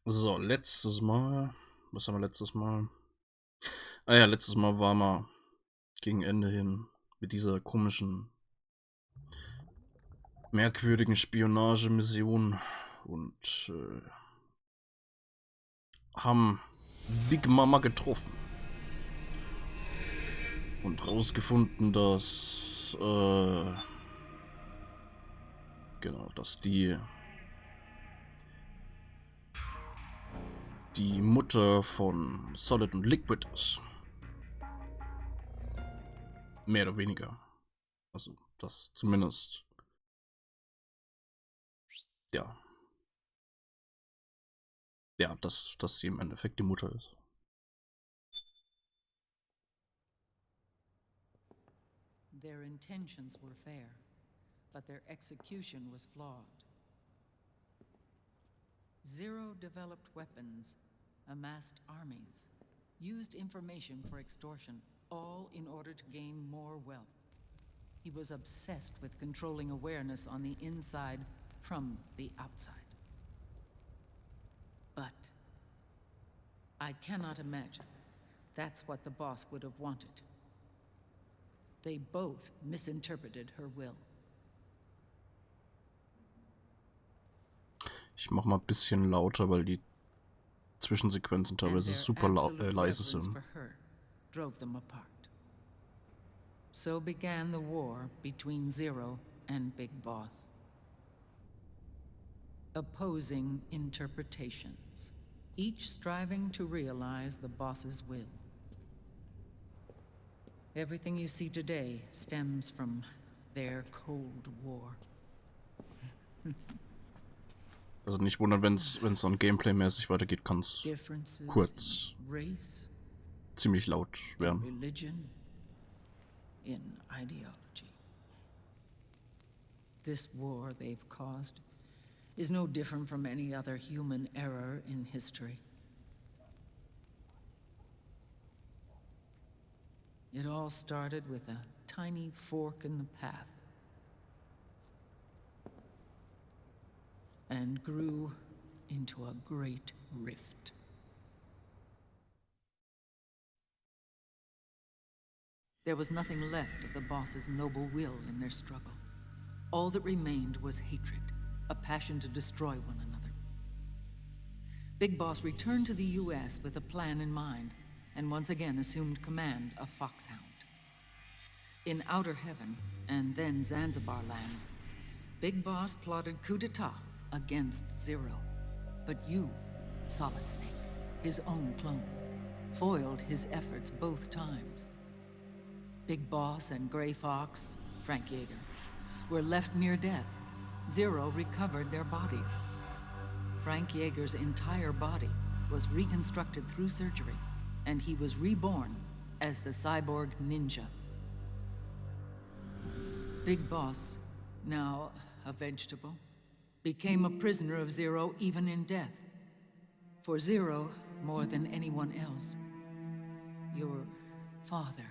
So, letztes Mal. Was haben wir letztes Mal? Ah ja, letztes Mal waren wir gegen Ende hin mit dieser komischen, merkwürdigen Spionagemission und haben Big Mama getroffen und rausgefunden, dass genau, dass die Mutter von Solid und Liquid ist. Mehr oder weniger. Also, das zumindest. Ja. Ja, dass sie im Endeffekt die Mutter ist. Their intentions were fair, but their execution was flawed. Zero developed weapons, amassed armies, used information for extortion, all in order to gain more wealth. He was obsessed with controlling awareness on the inside from the outside. But I cannot imagine that's what the boss would have wanted. They both misinterpreted her will. Ich mach mal ein bisschen lauter, weil die Zwischensequenzen teilweise super leise sind. For her drove them apart. So began the war between Zero and Big Boss. Opposing interpretations, each striving to realize the boss's will. Everything you see today stems from their Cold War. Also nicht wundern, wenn es dann Gameplay-mäßig weitergeht, kann es kurz ziemlich laut werden. Religion, in ideology. This war they've caused is no different from any other human error in history. It all started with a tiny fork in the path and grew into a great rift. There was nothing left of the boss's noble will in their struggle. All that remained was hatred, a passion to destroy one another. Big Boss returned to the U.S. with a plan in mind, and once again assumed command of Foxhound. In Outer Heaven, and then Zanzibar land, Big Boss plotted coup d'etat against Zero. But you, Solid Snake, his own clone, foiled his efforts both times. Big Boss and Gray Fox, Frank Yeager, were left near death. Zero recovered their bodies. Frank Yeager's entire body was reconstructed through surgery, and he was reborn as the cyborg ninja. Big Boss, now a vegetable, became a prisoner of Zero even in death. For Zero, more than anyone else, your father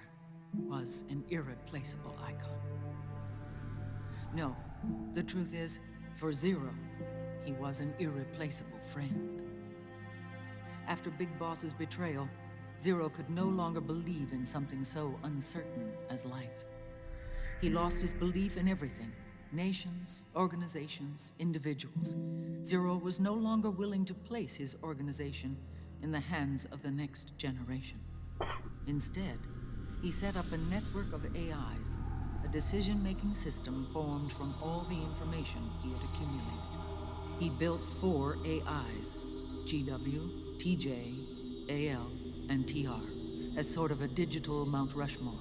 was an irreplaceable icon. No, the truth is, for Zero, he was an irreplaceable friend. After Big Boss's betrayal, Zero could no longer believe in something so uncertain as life. He lost his belief in everything. Nations, organizations, individuals. Zero was no longer willing to place his organization in the hands of the next generation. Instead, he set up a network of AIs, a decision-making system formed from all the information he had accumulated. He built 4 AIs, GW, TJ, AL, and TR, as sort of a digital Mount Rushmore,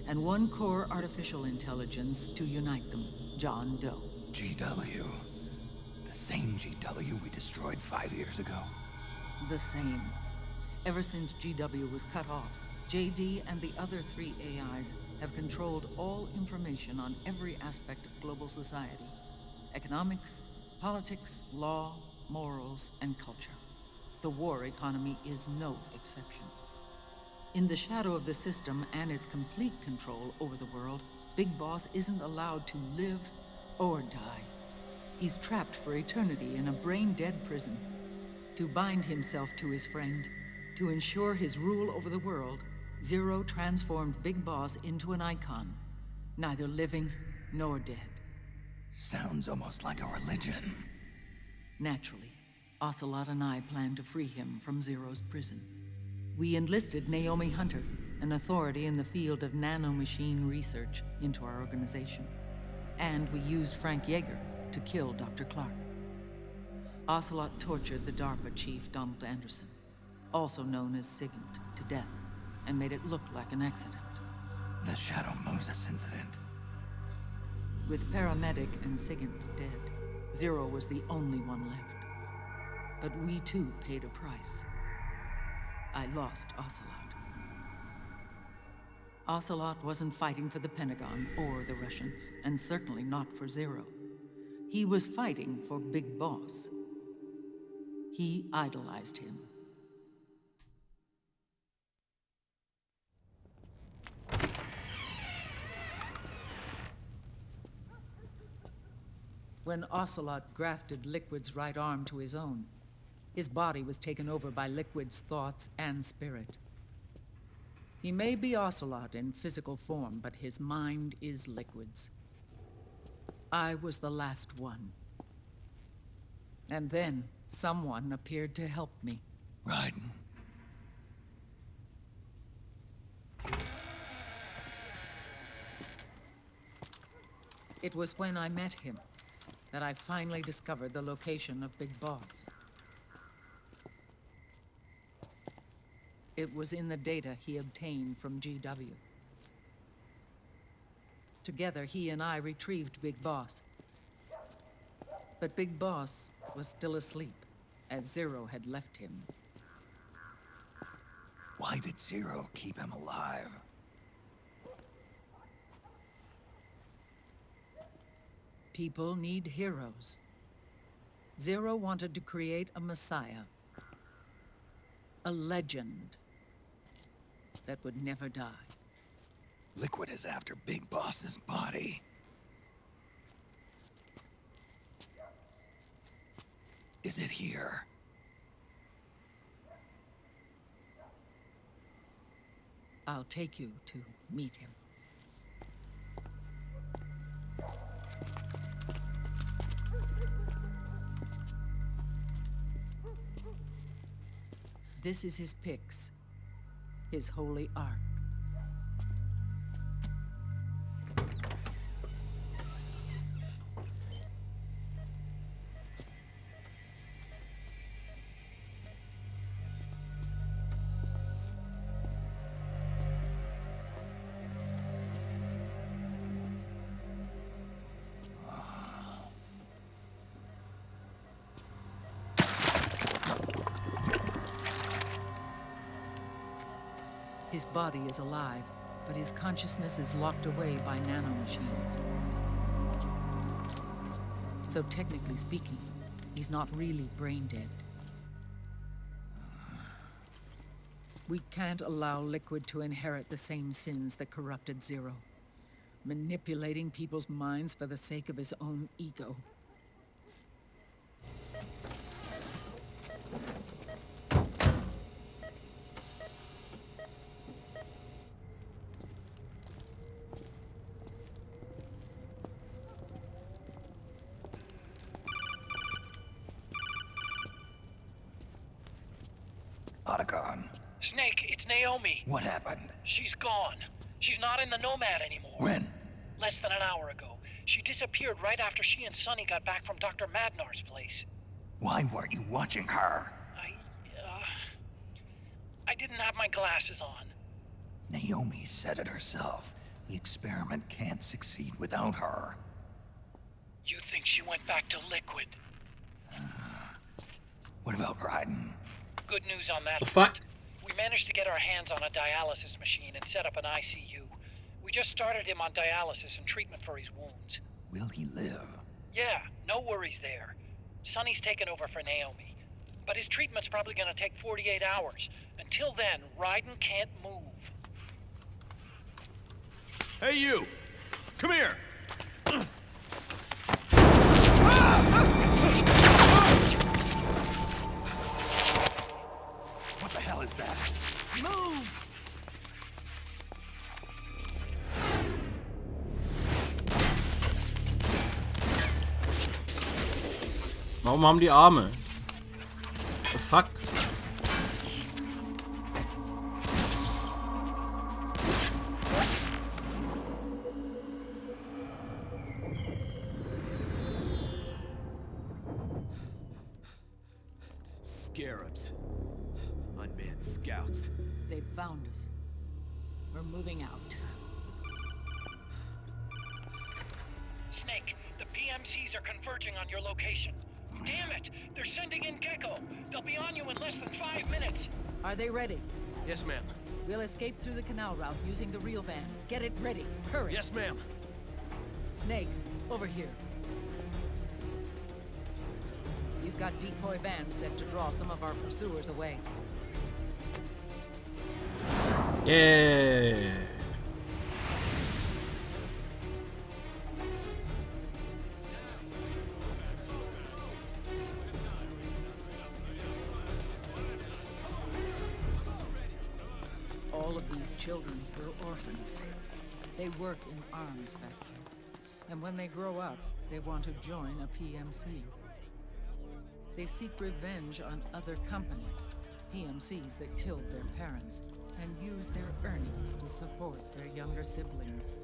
and 1 core artificial intelligence to unite them, John Doe. GW. The same GW we destroyed 5 years ago. The same. Ever since GW was cut off, JD and the other 3 AIs have controlled all information on every aspect of global society. Economics, politics, law, morals, and culture. The war economy is no exception. In the shadow of the system and its complete control over the world, Big Boss isn't allowed to live or die. He's trapped for eternity in a brain-dead prison. To bind himself to his friend, to ensure his rule over the world, Zero transformed Big Boss into an icon, neither living nor dead. Sounds almost like a religion. Naturally, Ocelot and I planned to free him from Zero's prison. We enlisted Naomi Hunter, an authority in the field of nanomachine research, into our organization. And we used Frank Yeager to kill Dr. Clark. Ocelot tortured the DARPA chief, Donald Anderson, also known as Sigint, to death, and made it look like an accident. The Shadow Moses incident. With Paramedic and Sigint dead, Zero was the only one left. But we too paid a price. I lost Ocelot. Ocelot wasn't fighting for the Pentagon or the Russians, and certainly not for Zero. He was fighting for Big Boss. He idolized him. When Ocelot grafted Liquid's right arm to his own, his body was taken over by Liquid's thoughts and spirit. He may be Ocelot in physical form, but his mind is Liquid's. I was the last one. And then someone appeared to help me. Raiden. It was when I met him that I finally discovered the location of Big Boss. It was in the data he obtained from GW. Together, he and I retrieved Big Boss. But Big Boss was still asleep, as Zero had left him. Why did Zero keep him alive? People need heroes. Zero wanted to create a messiah. A legend that would never die. Liquid is after Big Boss's body. Is it here? I'll take you to meet him. This is his pyx, his holy ark. His body is alive, but his consciousness is locked away by nanomachines. So technically speaking, he's not really brain dead. We can't allow Liquid to inherit the same sins that corrupted Zero, manipulating people's minds for the sake of his own ego. Otacon. Snake, it's Naomi. What happened? She's gone. She's not in the Nomad anymore. When? Less than an hour ago. She disappeared right after she and Sonny got back from Dr. Madnar's place. Why weren't you watching her? I didn't have my glasses on. Naomi said it herself. The experiment can't succeed without her. You think she went back to Liquid? What about Raiden? Good news on that The front. fuck? We managed to get our hands on a dialysis machine and set up an ICU. We just started him on dialysis and treatment for his wounds. Will he live? Yeah, no worries there. Sonny's taken over for Naomi. But his treatment's probably gonna take 48 hours. Until then, Raiden can't move. Hey, you! Come here! hell is that? Move! Warum haben die Arme? The fuck? Scarabs. Unmanned scouts. They've found us. We're moving out. Snake, the PMCs are converging on your location. Damn it! They're sending in Gecko. They'll be on you in less than 5 minutes. Are they ready? Yes, ma'am. We'll escape through the canal route using the real van. Get it ready. Hurry. Yes, ma'am. Snake, over here. We've got decoy vans set to draw some of our pursuers away. Yeah. All of these children were orphans. They work in arms factories. And when they grow up, they want to join a PMC. They seek revenge on other companies, PMCs that killed their parents, and use their earnings to support their younger siblings.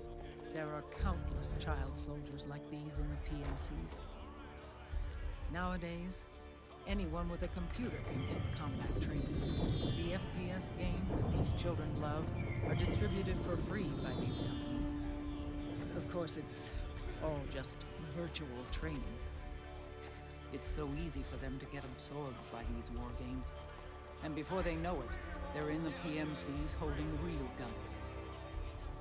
There are countless child soldiers like these in the PMCs. Nowadays, anyone with a computer can get combat training. The FPS games that these children love are distributed for free by these companies. Of course, it's all just virtual training. It's so easy for them to get absorbed by these war games. And before they know it, they're in the PMCs holding real guns.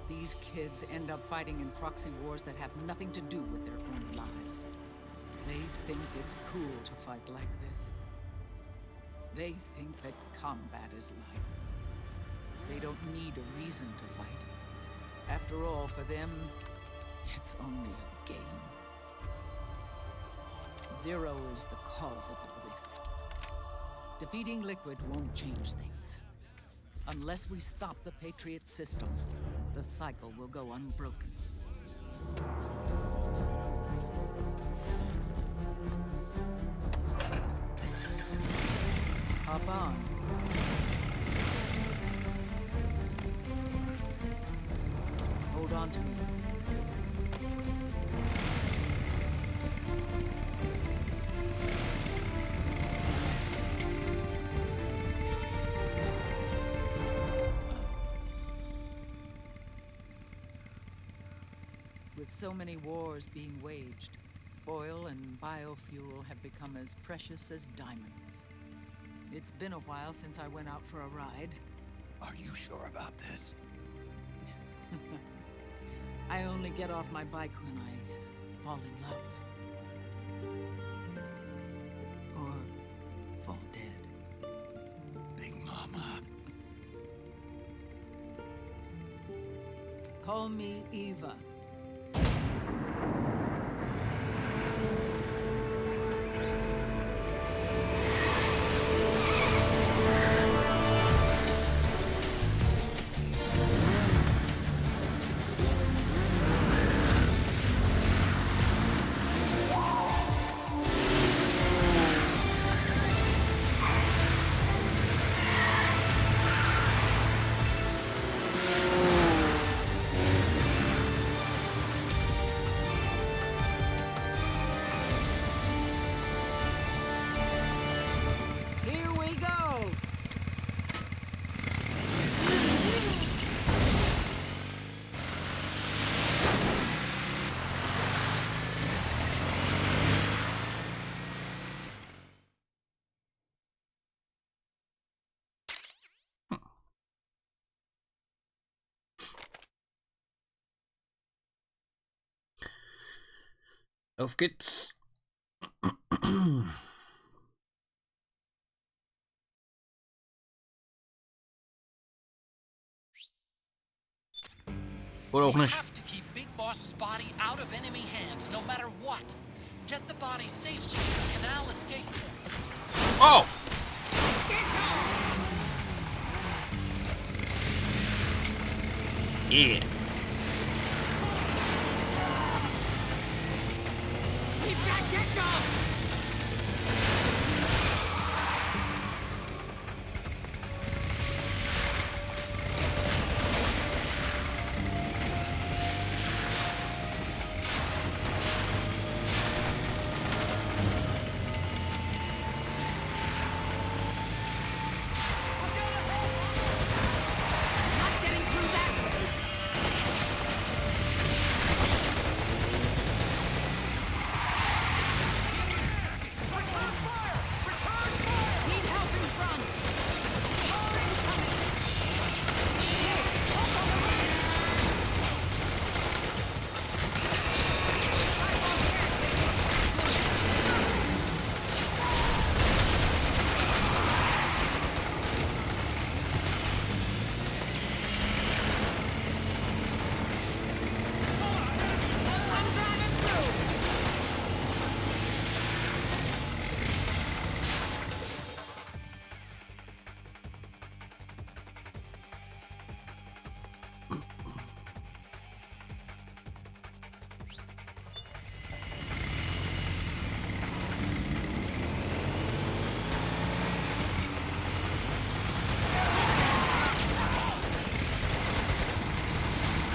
These kids end up fighting in proxy wars that have nothing to do with their own lives. They think it's cool to fight like this. They think that combat is life. They don't need a reason to fight. After all, for them, it's only a game. Zero is the cause of all this. Defeating Liquid won't change things. Unless we stop the Patriot system, the cycle will go unbroken. Hop on. Hold on to me. With so many wars being waged, oil and biofuel have become as precious as diamonds. It's been a while since I went out for a ride. Are you sure about this? I only get off my bike when I fall in love. Or fall dead. Big Mama. Call me Eva. Auf geht's. Oder auch We nicht. have to keep Big Boss's body out of enemy hands, no matter what. Get the body safely to the canal escape point. Oh! Yeah. We've got Gecko! Not getting through that way. Need help in front. More incoming. I'm driving through.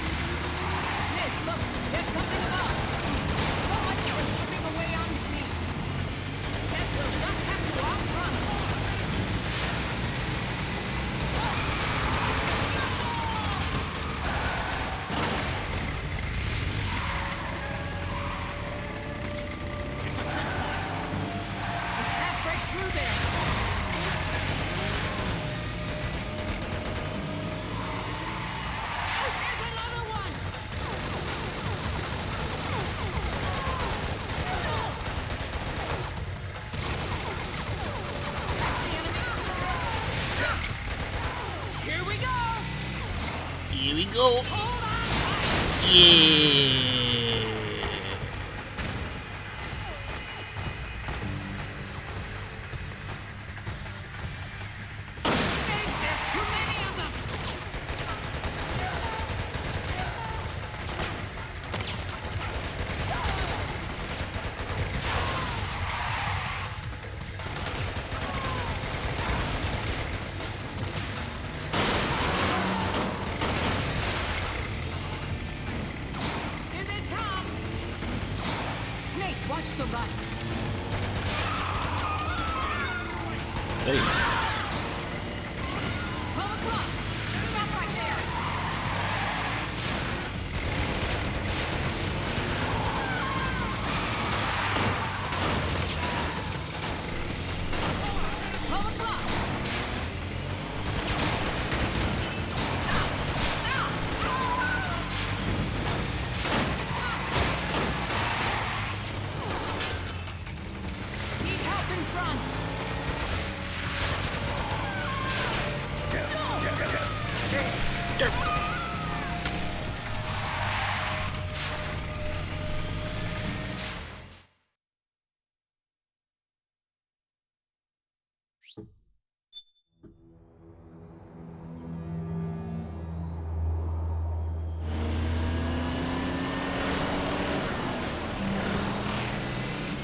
Smith, look, there's something above. So much for slipping away unseen. Guess we'll just have to outrun. Can't break through there. There's another one. Here we go. Here we go. Hold on. Yeah. There's too many of them. Here they come. Snake, watch the right. Hey. 12 o'clock. Stop right there. Need help in front.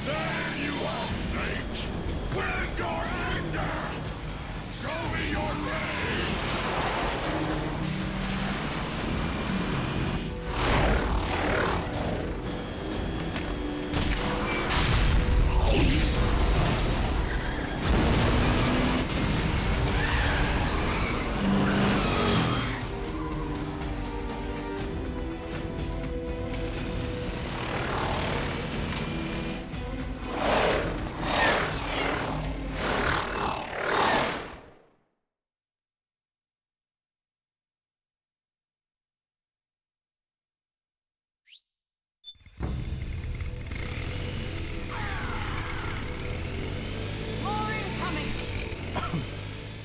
There you are, Snake! Where's your anger? Show me your rage! More incoming.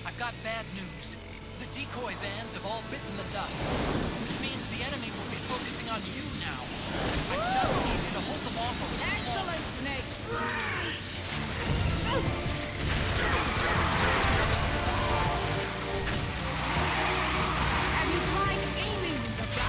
I've got bad news. The decoy vans have all bitten the dust, which means the enemy will be focusing on you now. I just need you to hold them off a little longer. Excellent, Snake. Have you tried aiming the gun?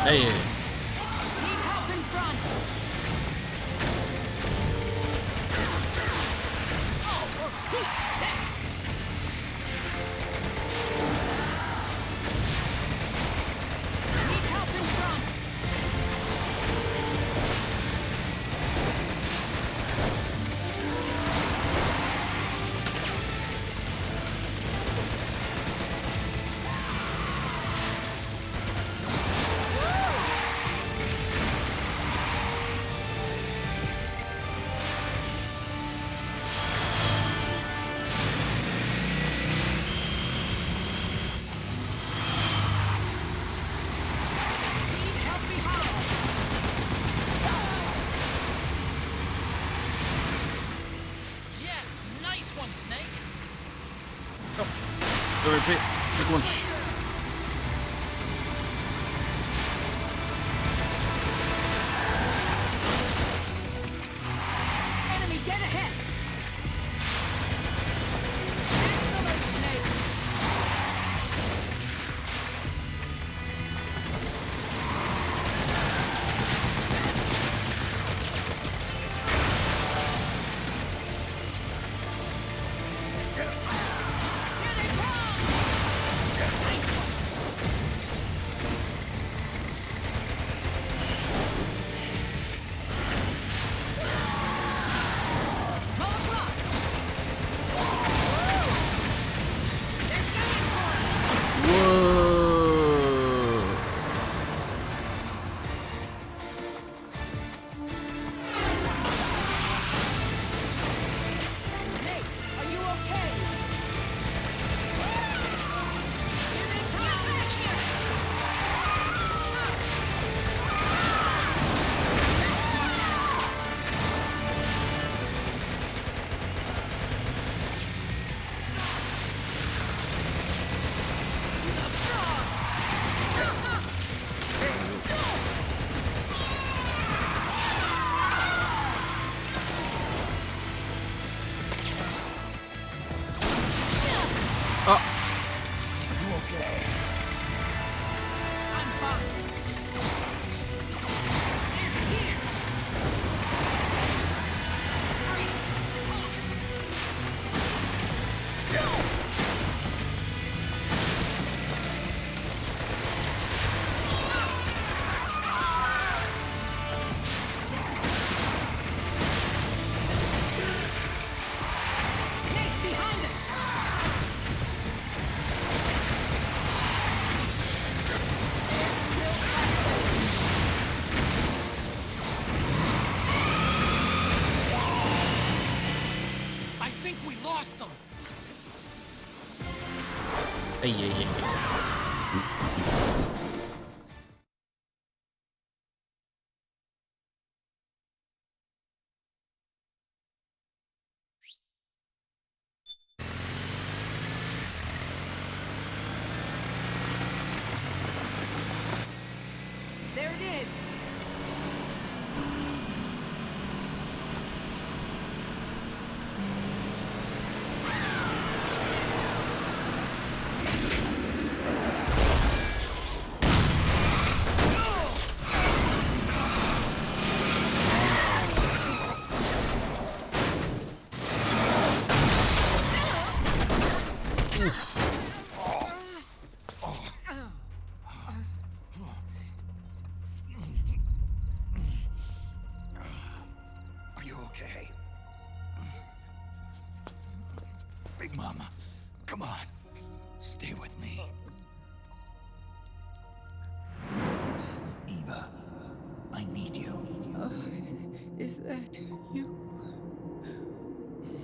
Ey, ey. Need help in front. Oh, for Pete's sake. Need help in front. Need help behind. Yes, nice one, Snake. MVP. Glückwunsch. Enemy, get ahead. Excellent, Snake. Here they come. Roadblock. They're gunning for us. Whoa. Snake, are you okay? Here they come. Get back here. You okay? I'm fine. They're here. Snake, behind us. I think we lost them. Ey, ey, ey, ey. There it is. Are you okay? Big Mama, come on. Stay with me. Eva, I need you. Is that you?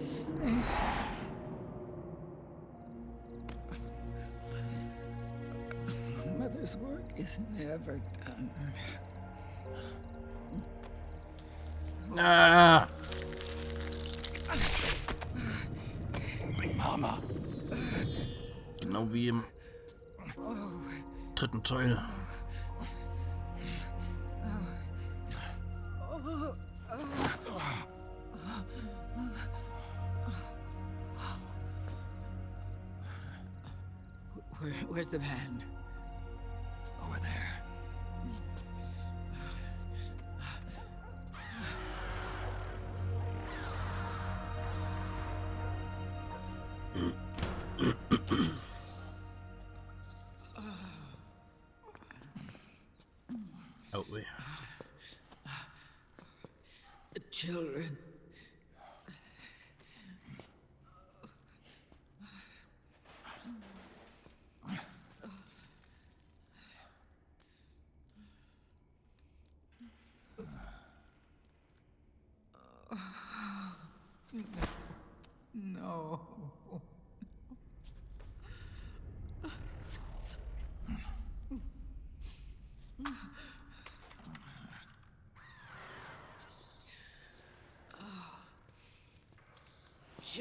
Snake. Mother's work is never done. Ah. Big Mama. Genau wie im dritten Teil. Where's the van? Over there.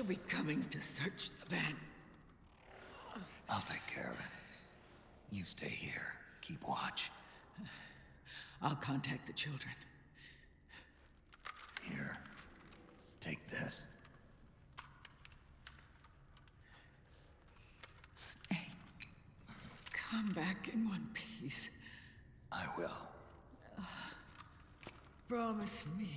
She'll be coming to search the van. I'll take care of it. You stay here. Keep watch. I'll contact the children. Here. Take this. Snake, come back in one piece. I will. Promise me.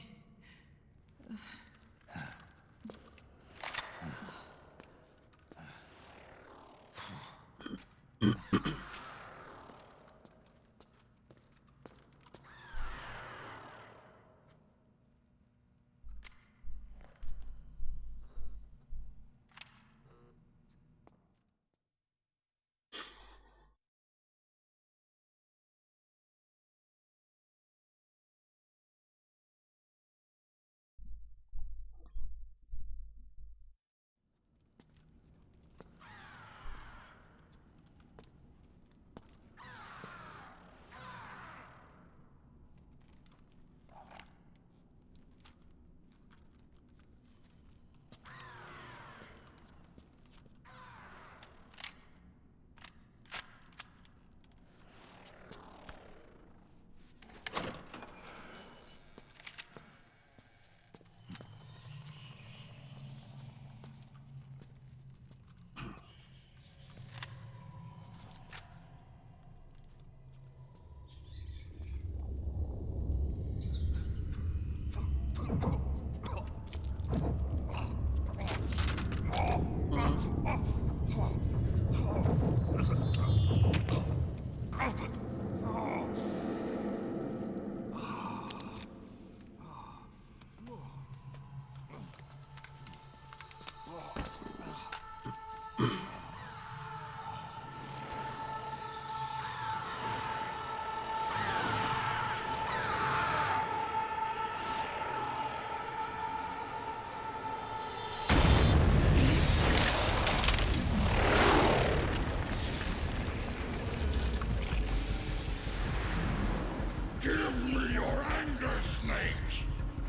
Give me your anger, Snake!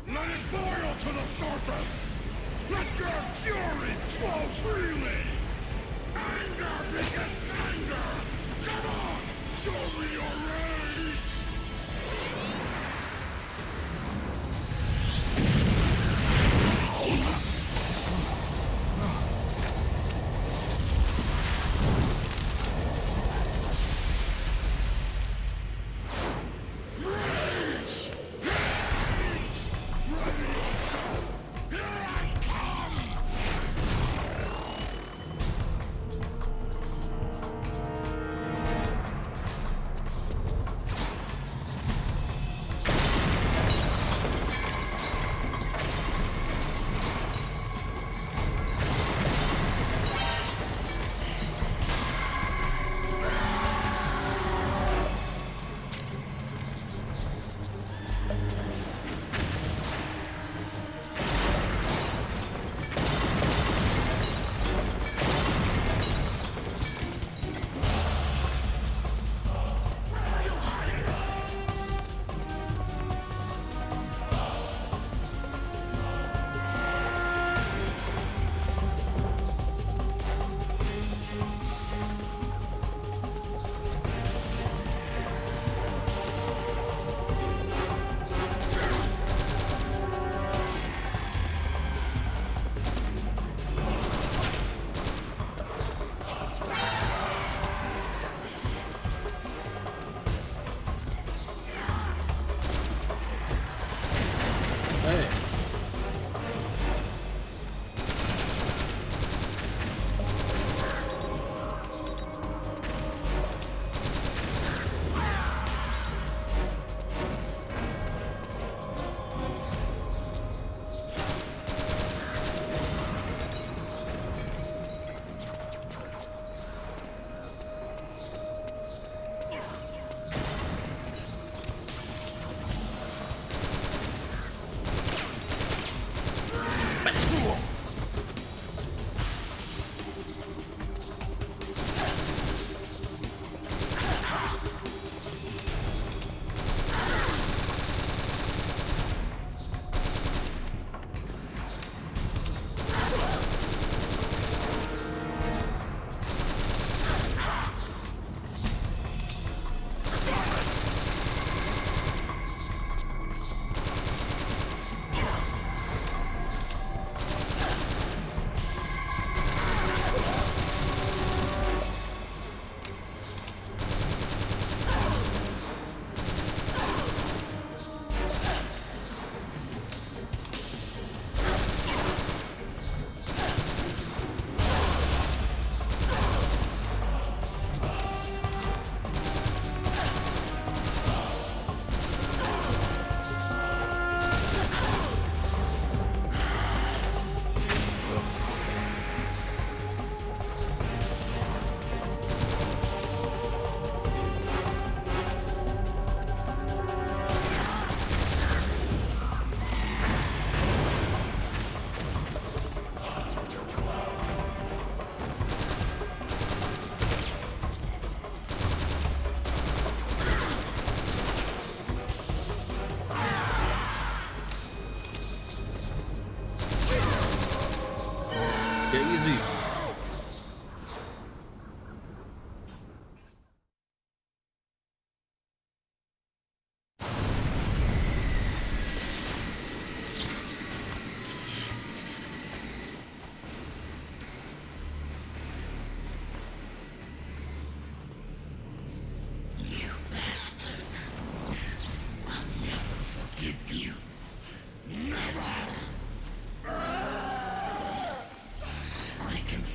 Let it boil to the surface! Let your fury flow freely! Anger begets anger! Come on! Show me your rage!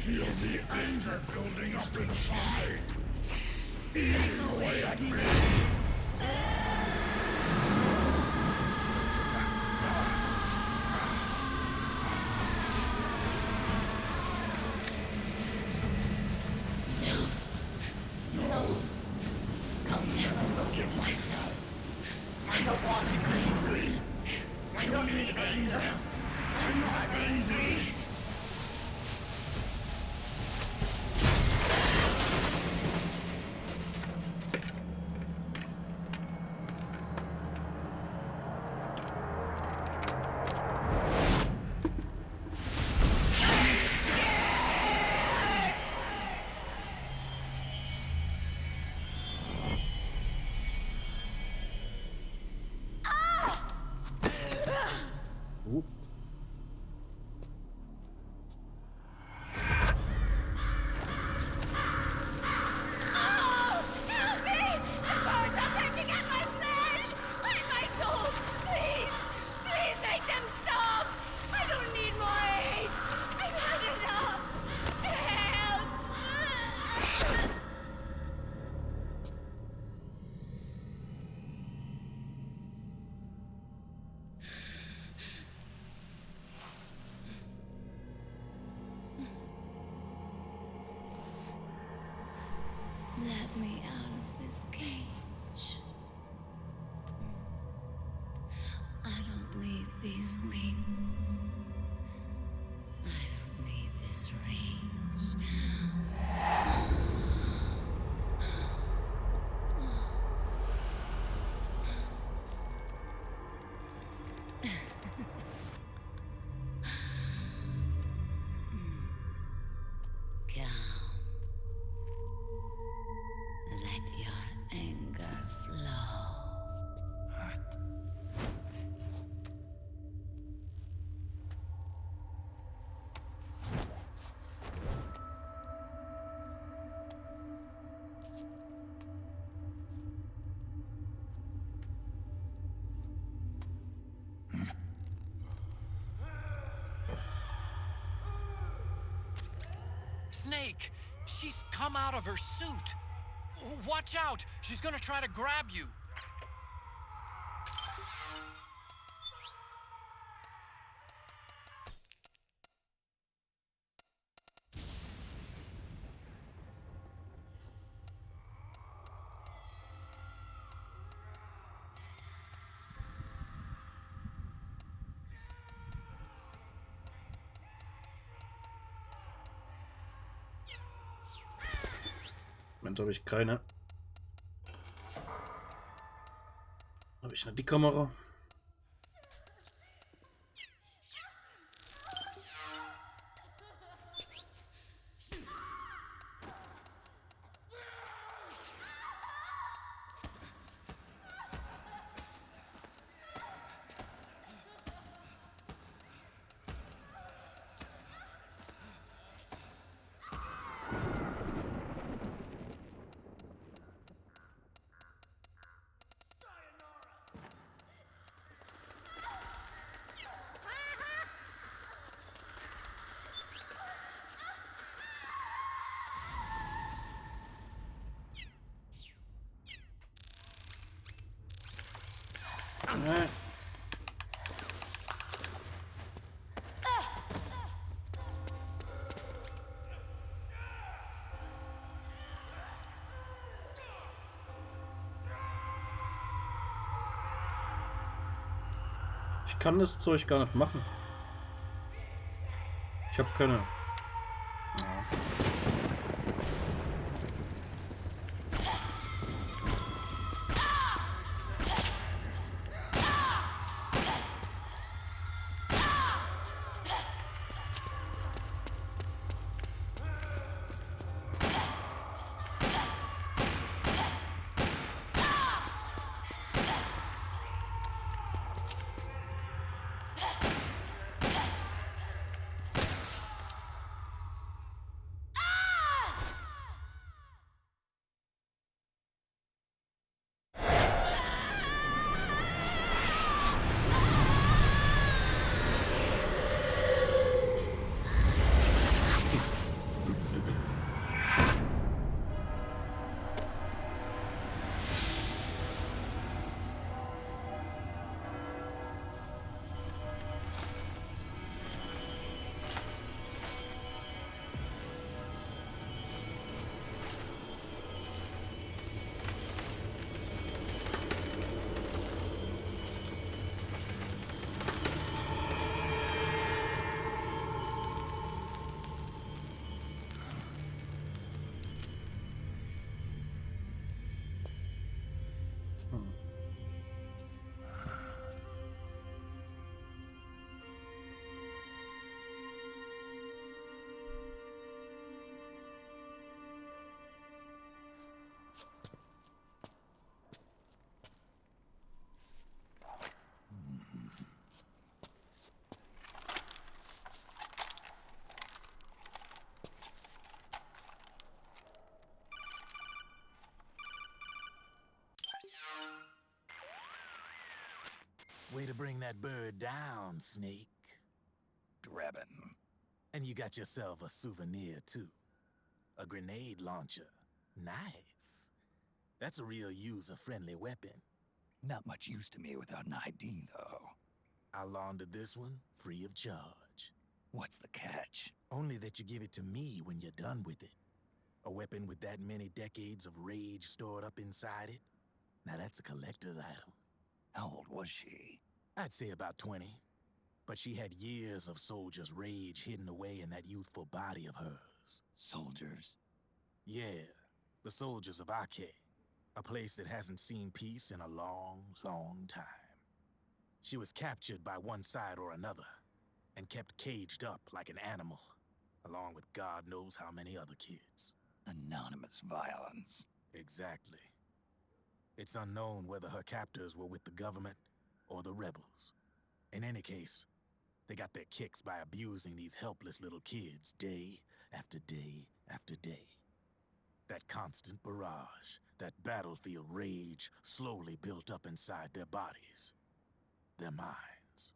feel the anger building up inside. Eating away at me. I'll never forgive myself. I don't want to be angry. I don't need anger. I'm not angry. Let me out of this cage. I don't need these wings. I don't need this range. Calm. Let your anger flow. Snake! She's come out of her suit! Watch out! She's gonna try to grab you! Moment habe ich keine. Habe ich die Kamera? Nee. Ich kann das Zeug gar nicht machen. Ich habe keine. Ja. to bring that bird down, Snake. Drebin. And you got yourself a souvenir, too. A grenade launcher. Nice. That's a real user-friendly weapon. Not much use to me without an ID, though. I'll launder this one free of charge. What's the catch? Only that you give it to me when you're done with it. A weapon with that many decades of rage stored up inside it? Now that's a collector's item. How old was she? I'd say about 20. But she had years of soldiers' rage hidden away in that youthful body of hers. Soldiers? Yeah, the soldiers of Ake. A place that hasn't seen peace in a long, long time. She was captured by one side or another, and kept caged up like an animal, along with God knows how many other kids. Anonymous violence. Exactly. It's unknown whether her captors were with the government or the rebels. In any case, they got their kicks by abusing these helpless little kids day after day after day. That constant barrage, that battlefield rage slowly built up inside their bodies, their minds.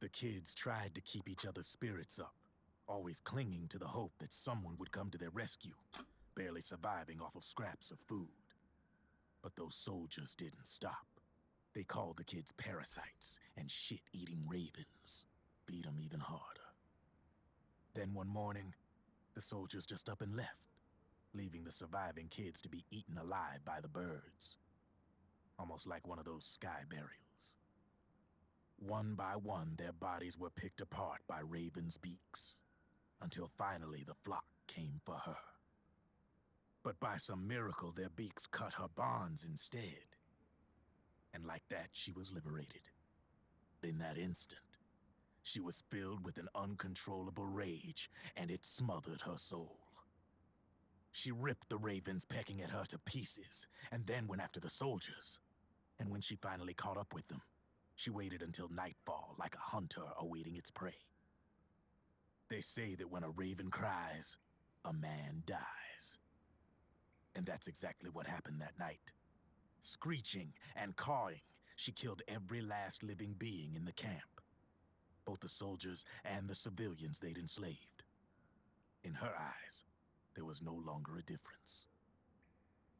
The kids tried to keep each other's spirits up, always clinging to the hope that someone would come to their rescue, barely surviving off of scraps of food. But those soldiers didn't stop. They called the kids parasites and shit-eating ravens, beat them even harder. Then one morning, the soldiers just up and left, leaving the surviving kids to be eaten alive by the birds. Almost like one of those sky burials. One by one, their bodies were picked apart by ravens' beaks, until finally the flock came for her. But by some miracle, their beaks cut her bonds instead. And like that, she was liberated. In that instant, she was filled with an uncontrollable rage, and it smothered her soul. She ripped the ravens pecking at her to pieces, and then went after the soldiers. And when she finally caught up with them, she waited until nightfall like a hunter awaiting its prey. They say that when a raven cries, a man dies. And that's exactly what happened that night. Screeching and cawing, she killed every last living being in the camp. Both the soldiers and the civilians they'd enslaved. In her eyes, there was no longer a difference.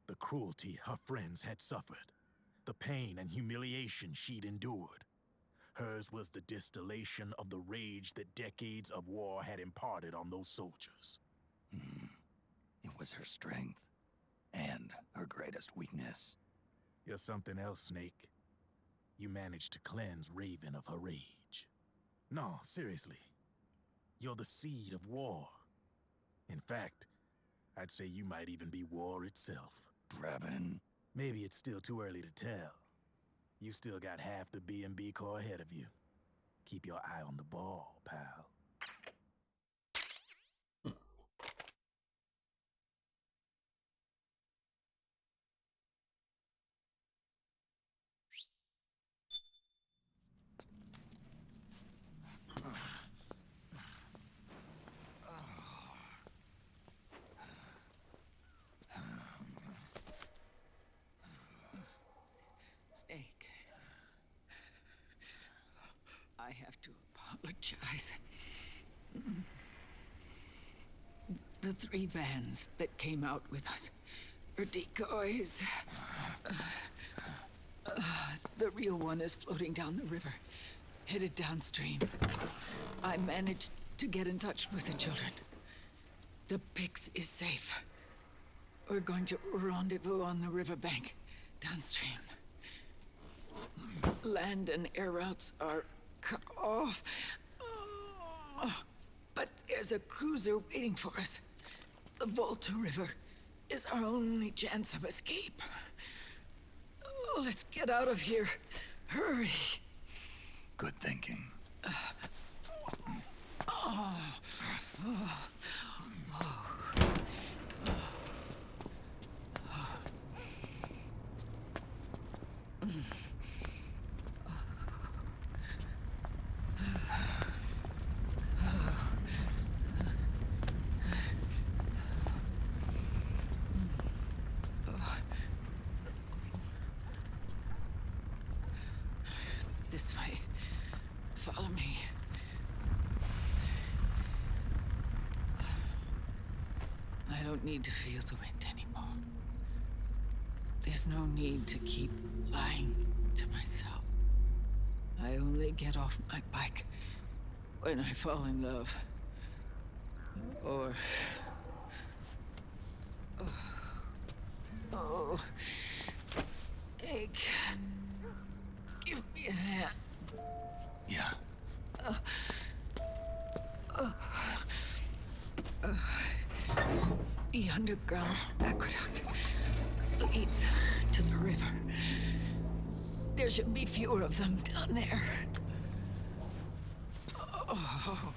The cruelty her friends had suffered, the pain and humiliation she'd endured. Hers was the distillation of the rage that decades of war had imparted on those soldiers. It was her strength, and her greatest weakness. You're something else, Snake. You managed to cleanse Raven of her rage. No, seriously. You're the seed of war. In fact, I'd say you might even be war itself. Drebin. Maybe it's still too early to tell. You've still got half the B&B Corps ahead of you. Keep your eye on the ball, pal. Snake. I have to apologize. The 3 vans that came out with us are decoys. The real one is floating down the river, headed downstream. I managed to get in touch with the children. The Pix is safe. We're going to rendezvous on the riverbank, downstream. Land and air routes are cut off. But there's a cruiser waiting for us. The Volta River is our only chance of escape. Let's get out of here. Hurry. Good thinking. don't need to feel the wind anymore. There's no need to keep lying to myself. I only get off my bike when I fall in love. Or... Oh, Snake. Give me a hand. Yeah. The underground aqueduct leads to the river. There should be fewer of them down there. Oh.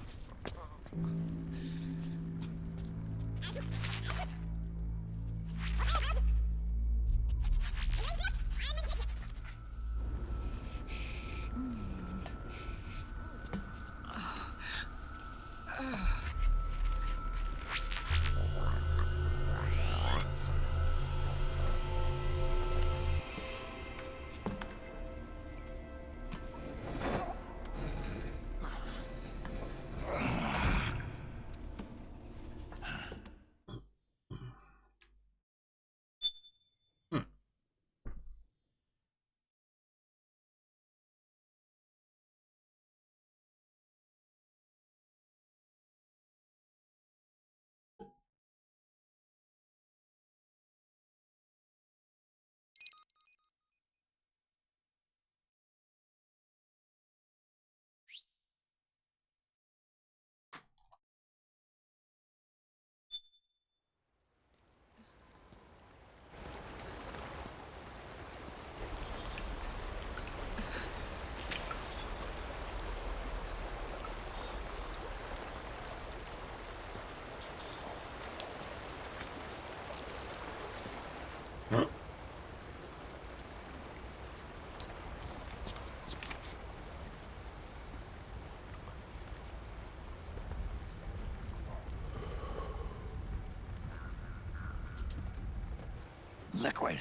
Liquid.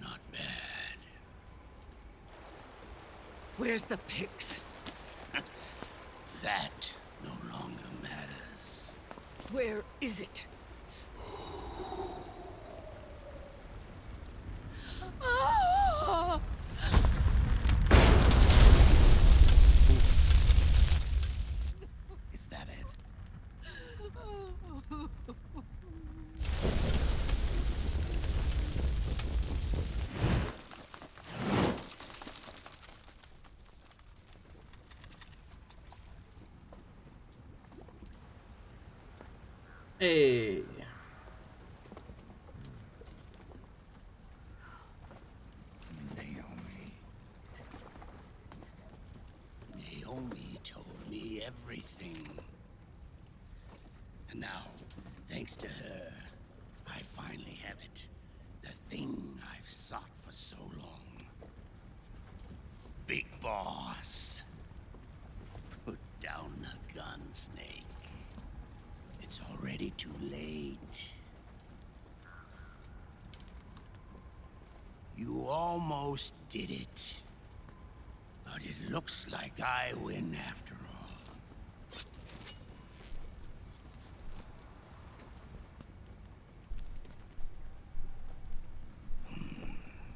Not bad. Where's the pigs? That no longer matters. Where is it? Ah! Is that it? Hey. Naomi told me everything. And now, thanks to her, I finally have it. The thing I've sought for so long. Big boss. Put down the gun, Snake. It's already too late. You almost did it. But it looks like I win after all.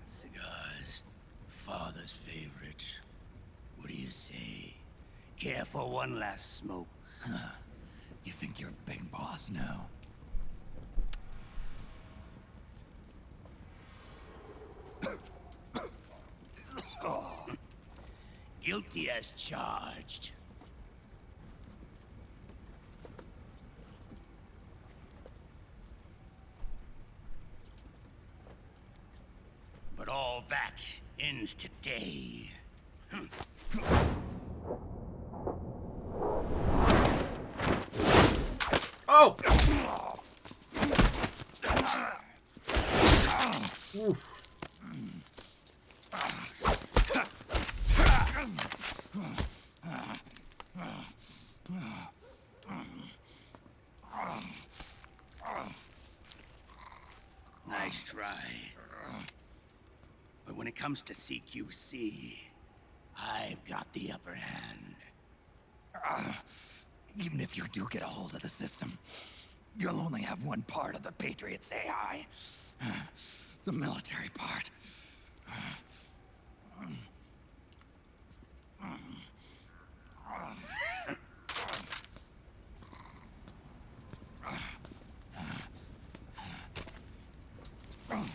Cigars. Father's favorite. What do you say? Care for one last smoke? Huh. You think you're a big boss now? Guilty as charged. But all that ends today. Oh! Oof. Nice try. But when it comes to CQC, I've got the upper hand. Even if you do get a hold of the system, you'll only have one part of the Patriots AI. The military part.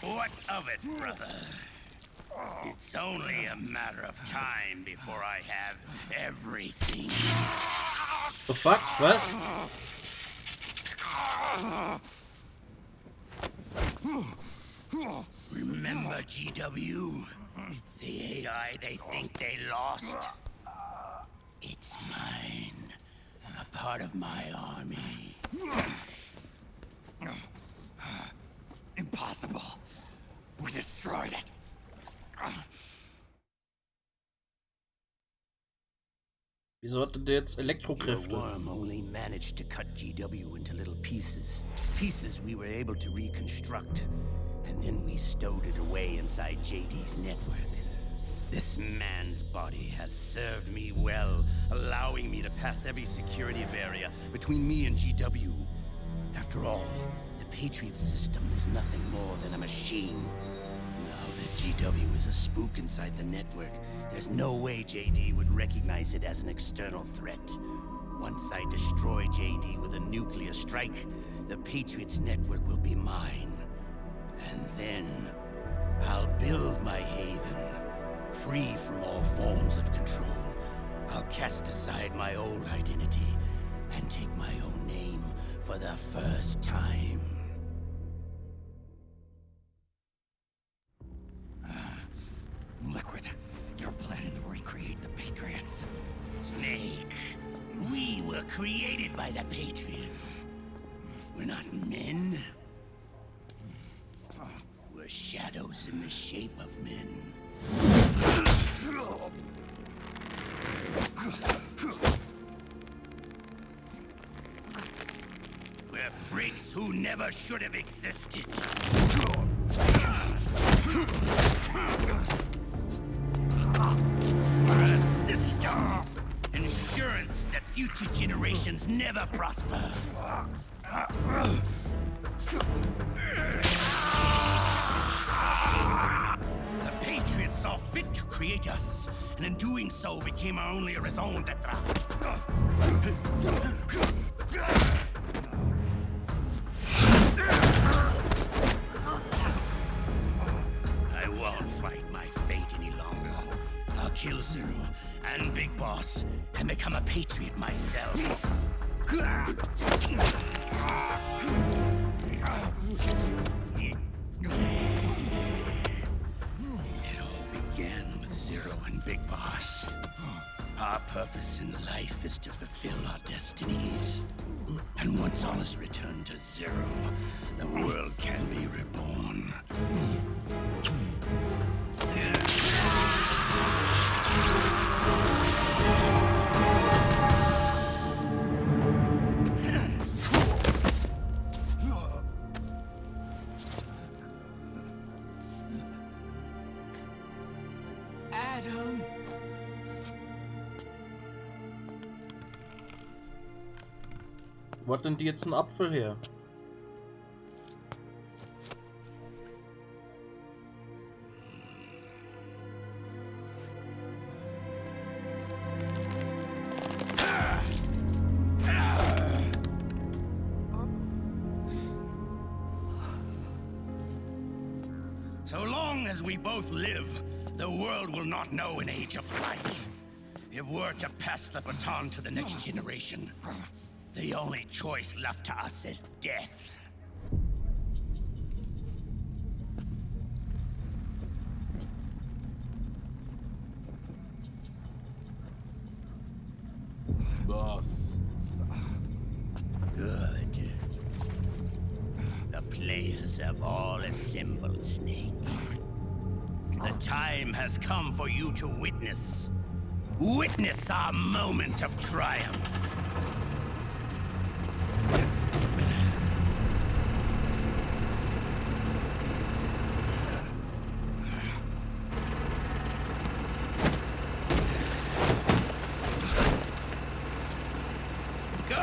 What of it, brother? It's only a matter of time before I have everything. The fuck? Was? Remember GW? The AI they think they lost? It's mine. A part of my army. Impossible. We destroyed it. Wieso hatte der jetzt Your Elektrokräfte? worm only managed to cut GW into little pieces. Pieces we were able to reconstruct. And then we stowed it away inside JD's network. This man's body has served me well, allowing me to pass every security barrier between me and GW. After all, the Patriots system is nothing more than a machine. Now that GW is a spook inside the network, there's no way JD would recognize it as an external threat. Once I destroy JD with a nuclear strike, the Patriots network will be mine. And then I'll build my haven, free from all forms of control. I'll cast aside my old identity and take my own name for the first time. Liquid, you're planning to recreate the Patriots. Snake, we were created by the Patriots. We're not men. We're shadows in the shape of men. We're freaks who never should have existed. We're a system. Insurance that future generations never prosper. The Patriots saw fit to create us, and in doing so became our only raison d'etre. I won't fight my fate any longer. I'll kill Zero and Big Boss and become a Patriot myself. It all began with Zero and Big Boss. Our purpose in life is to fulfill our destinies. And once all is returned to Zero, the world can be reborn. Adam. Wo hat denn die jetzt einen Apfel her? So long as we both live, the world will not know an age of light. If we're to pass the baton to the next generation, the only choice left to us is death. Boss. Good. The players have all assembled, Snake. The time has come for you to witness. Witness our moment of triumph. Go!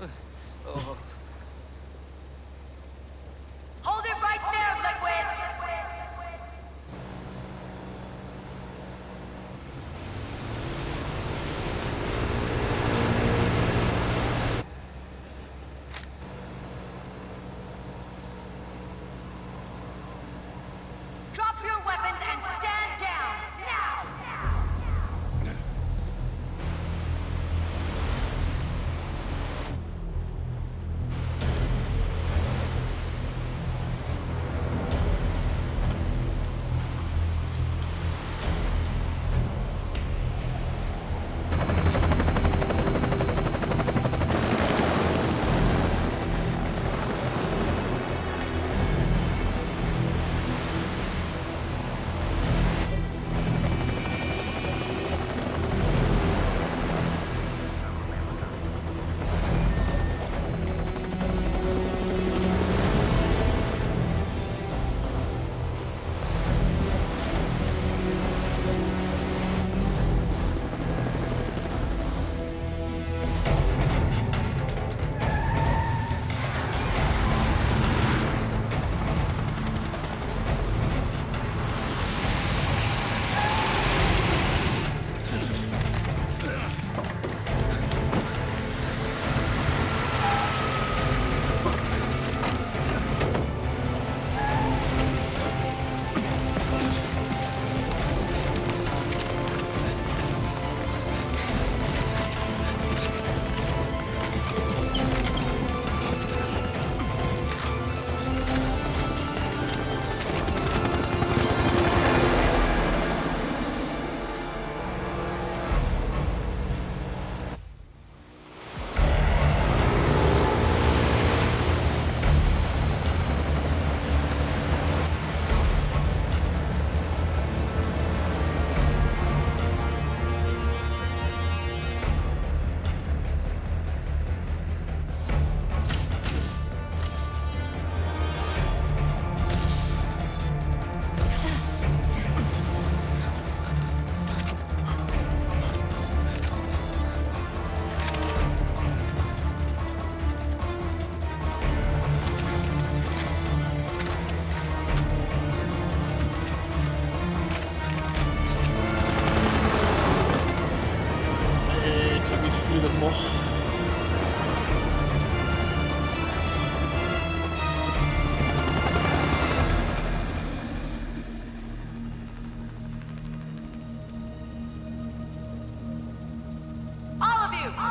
Hold it right there, Liquid! Drop your weapons and stand down, now!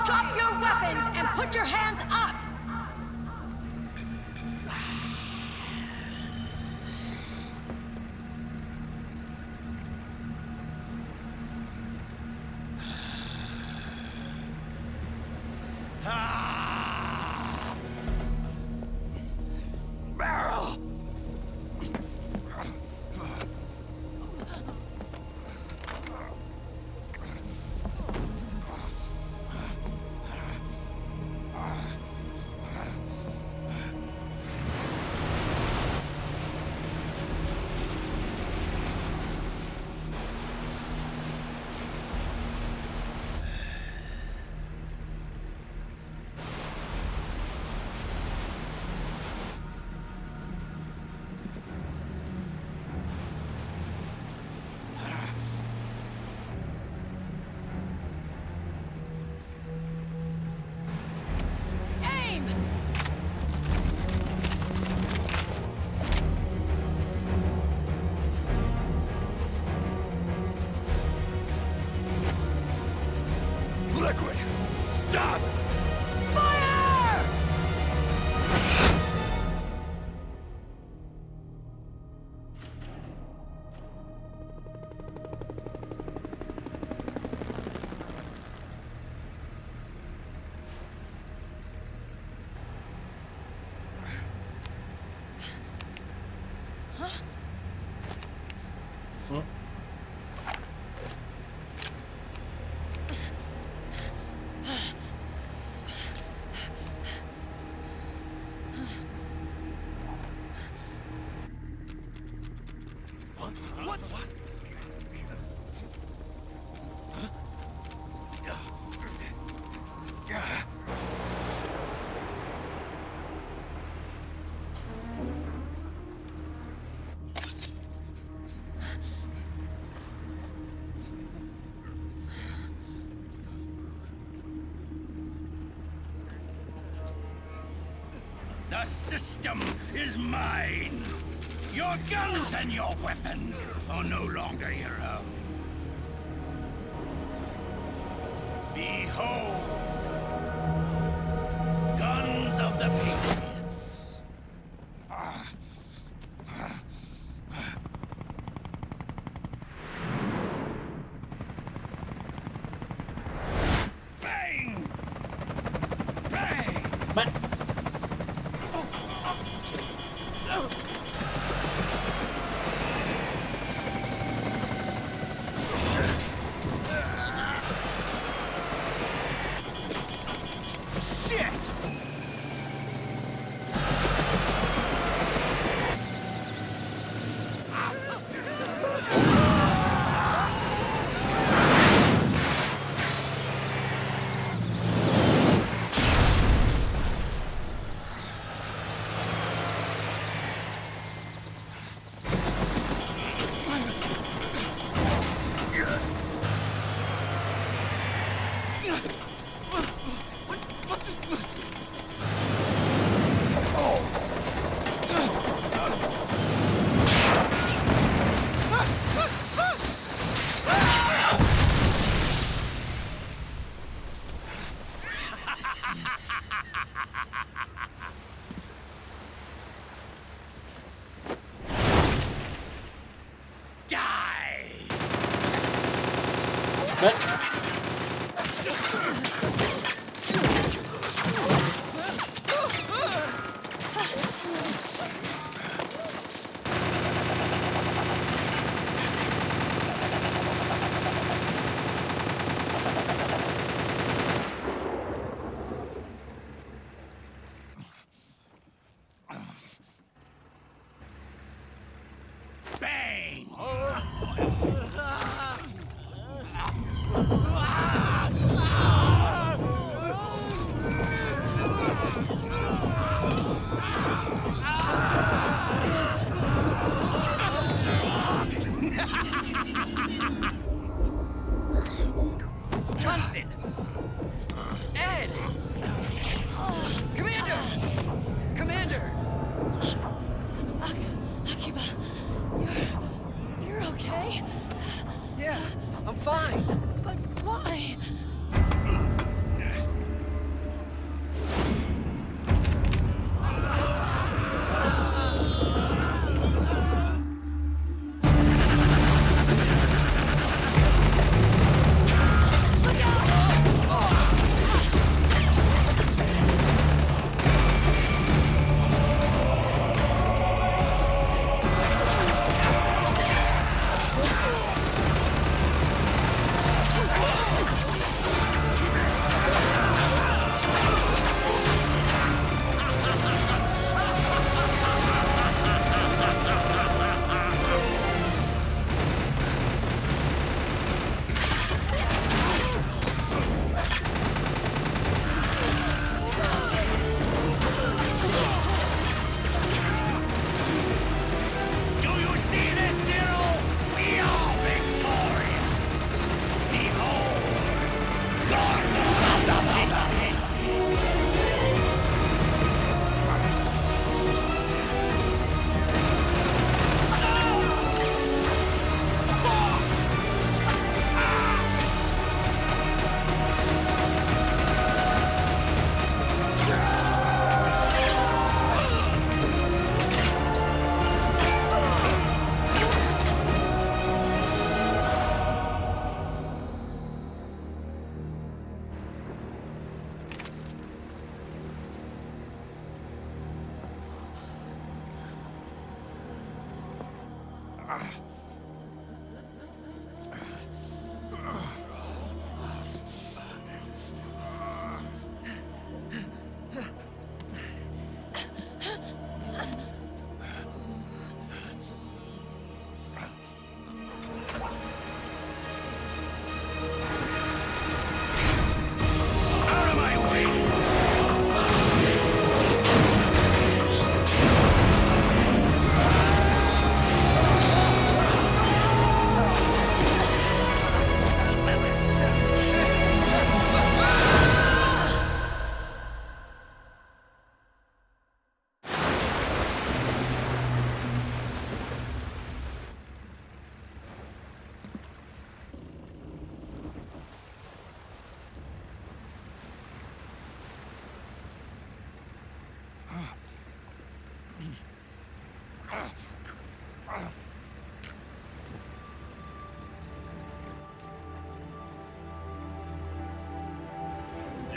Drop your weapons and put your hands up! Liquid! Stop! Fire! The system is mine. Your guns and your weapons are no longer your own. Behold, guns of the Patriots. Bang! Bang! What?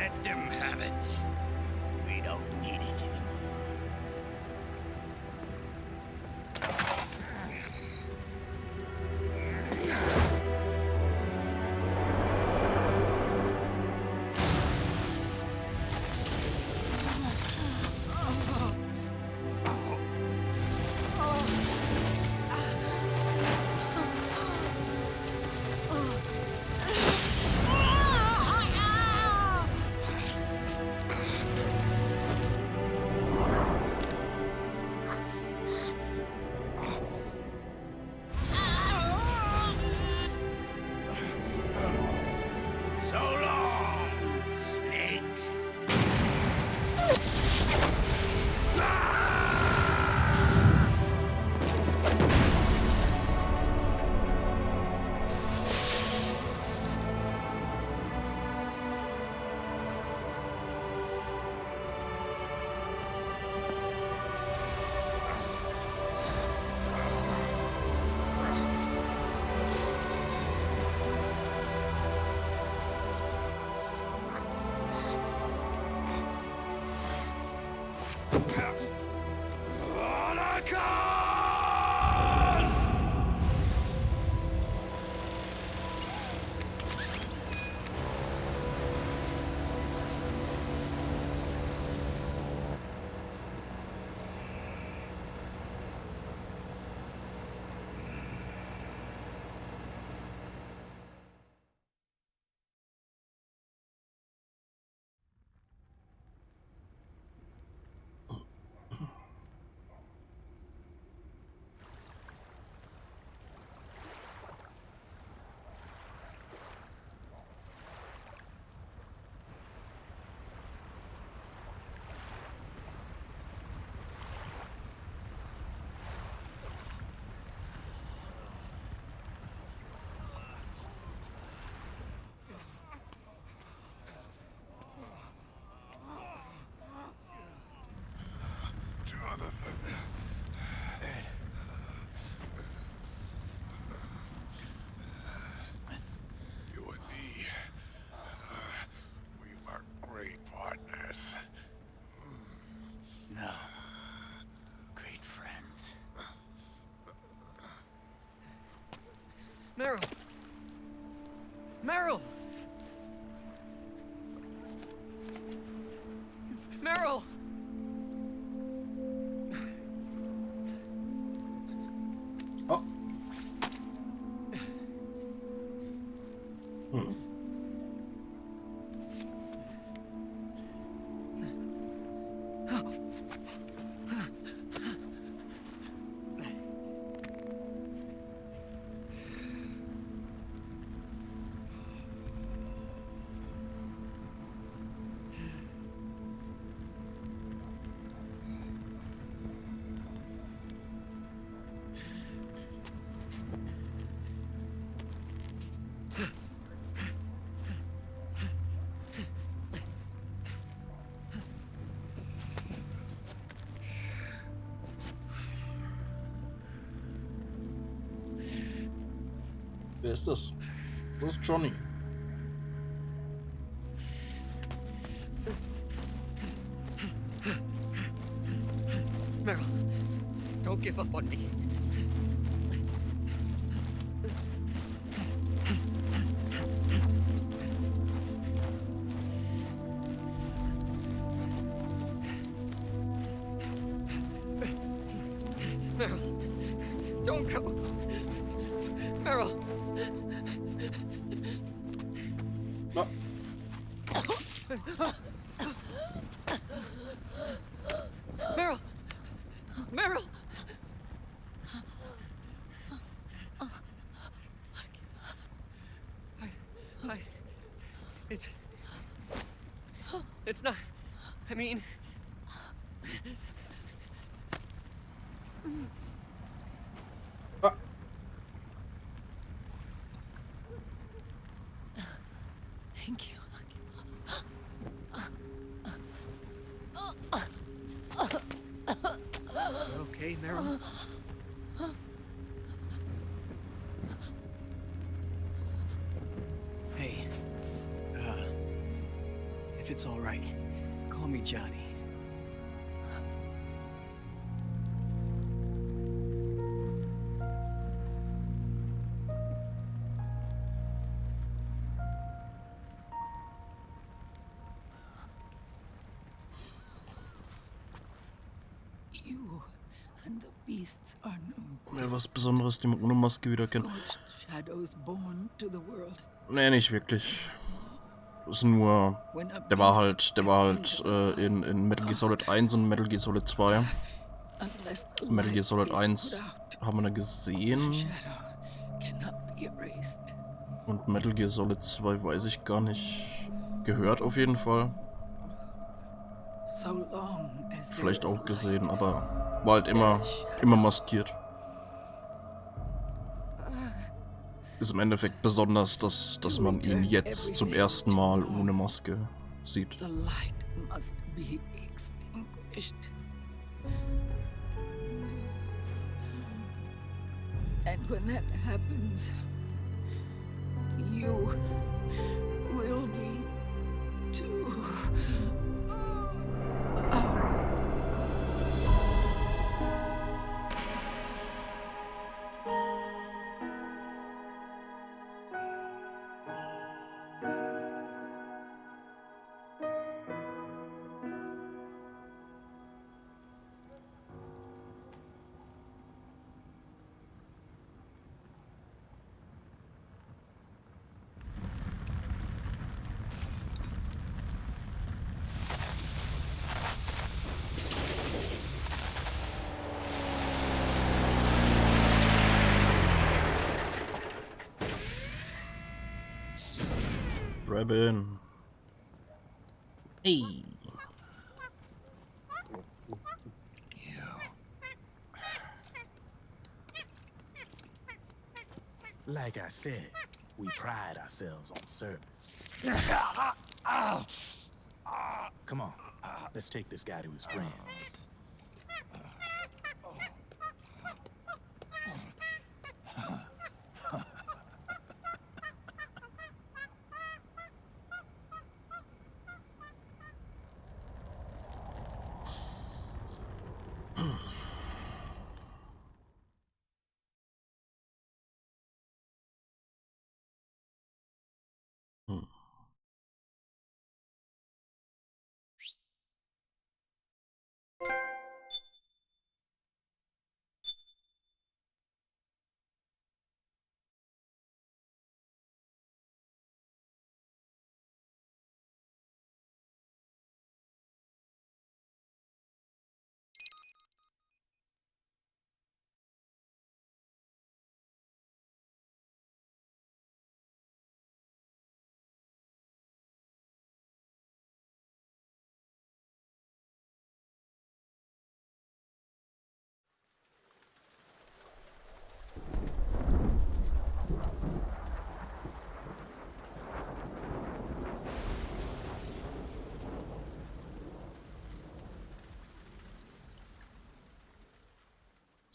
Let them have it. We don't need it anymore. So long, Snake. You and me, we were great partners. No. Great friends. Meryl! Meryl! Meryl! Oh. Wer ist das? Das ist Johnny. Meryl, don't give up on me. Meryl, don't go. Meryl. No. Meryl. Meryl. It's not. I mean. Thank you. You're okay, Meryl? Hey, If it's all right, call me Johnny. You and the beasts are new. Ja, was Besonderes, die man ohne Maske wieder kennt. Shadows born to the world. Nee, nicht wirklich. Das ist nur. Der war halt in Metal Gear Solid 1 und Metal Gear Solid 2. Metal Gear Solid 1 haben wir da gesehen. Und Metal Gear Solid 2 weiß ich gar nicht. Gehört auf jeden Fall. Vielleicht auch gesehen, aber war halt immer maskiert. Ist im Endeffekt besonders, dass man ihn jetzt zum ersten Mal ohne Maske sieht. The light must be extinguished. And when that happens, you will be too. Grab in. Hey. Like I said, we pride ourselves on service. Come on, let's take this guy to his friends.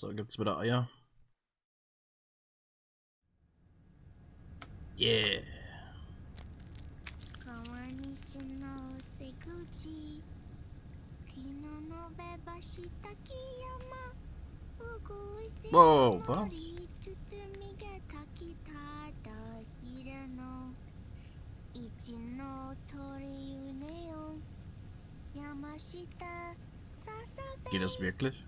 So, gibt's wieder Eier. Yeah. Whoa, what? Geht das wirklich?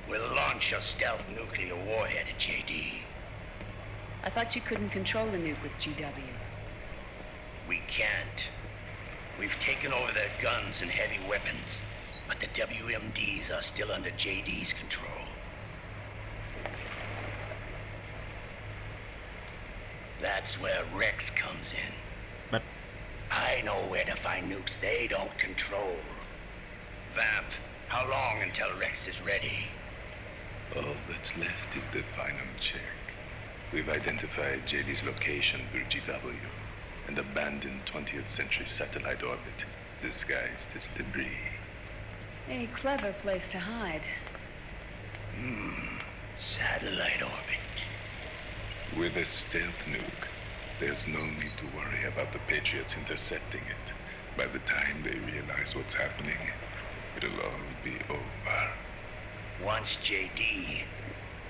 We'll launch a stealth nuclear warhead at JD. I thought you couldn't control the nuke with GW. We can't. We've taken over their guns and heavy weapons, but the WMDs are still under JD's control. That's where Rex comes in. But I know where to find nukes they don't control. Vamp, how long until Rex is ready? All that's left is the final check. We've identified JD's location through GW, an abandoned 20th century satellite orbit disguised as debris. A clever place to hide. Satellite orbit. With a stealth nuke, there's no need to worry about the Patriots intercepting it. By the time they realize what's happening, it'll all be over. Once JD,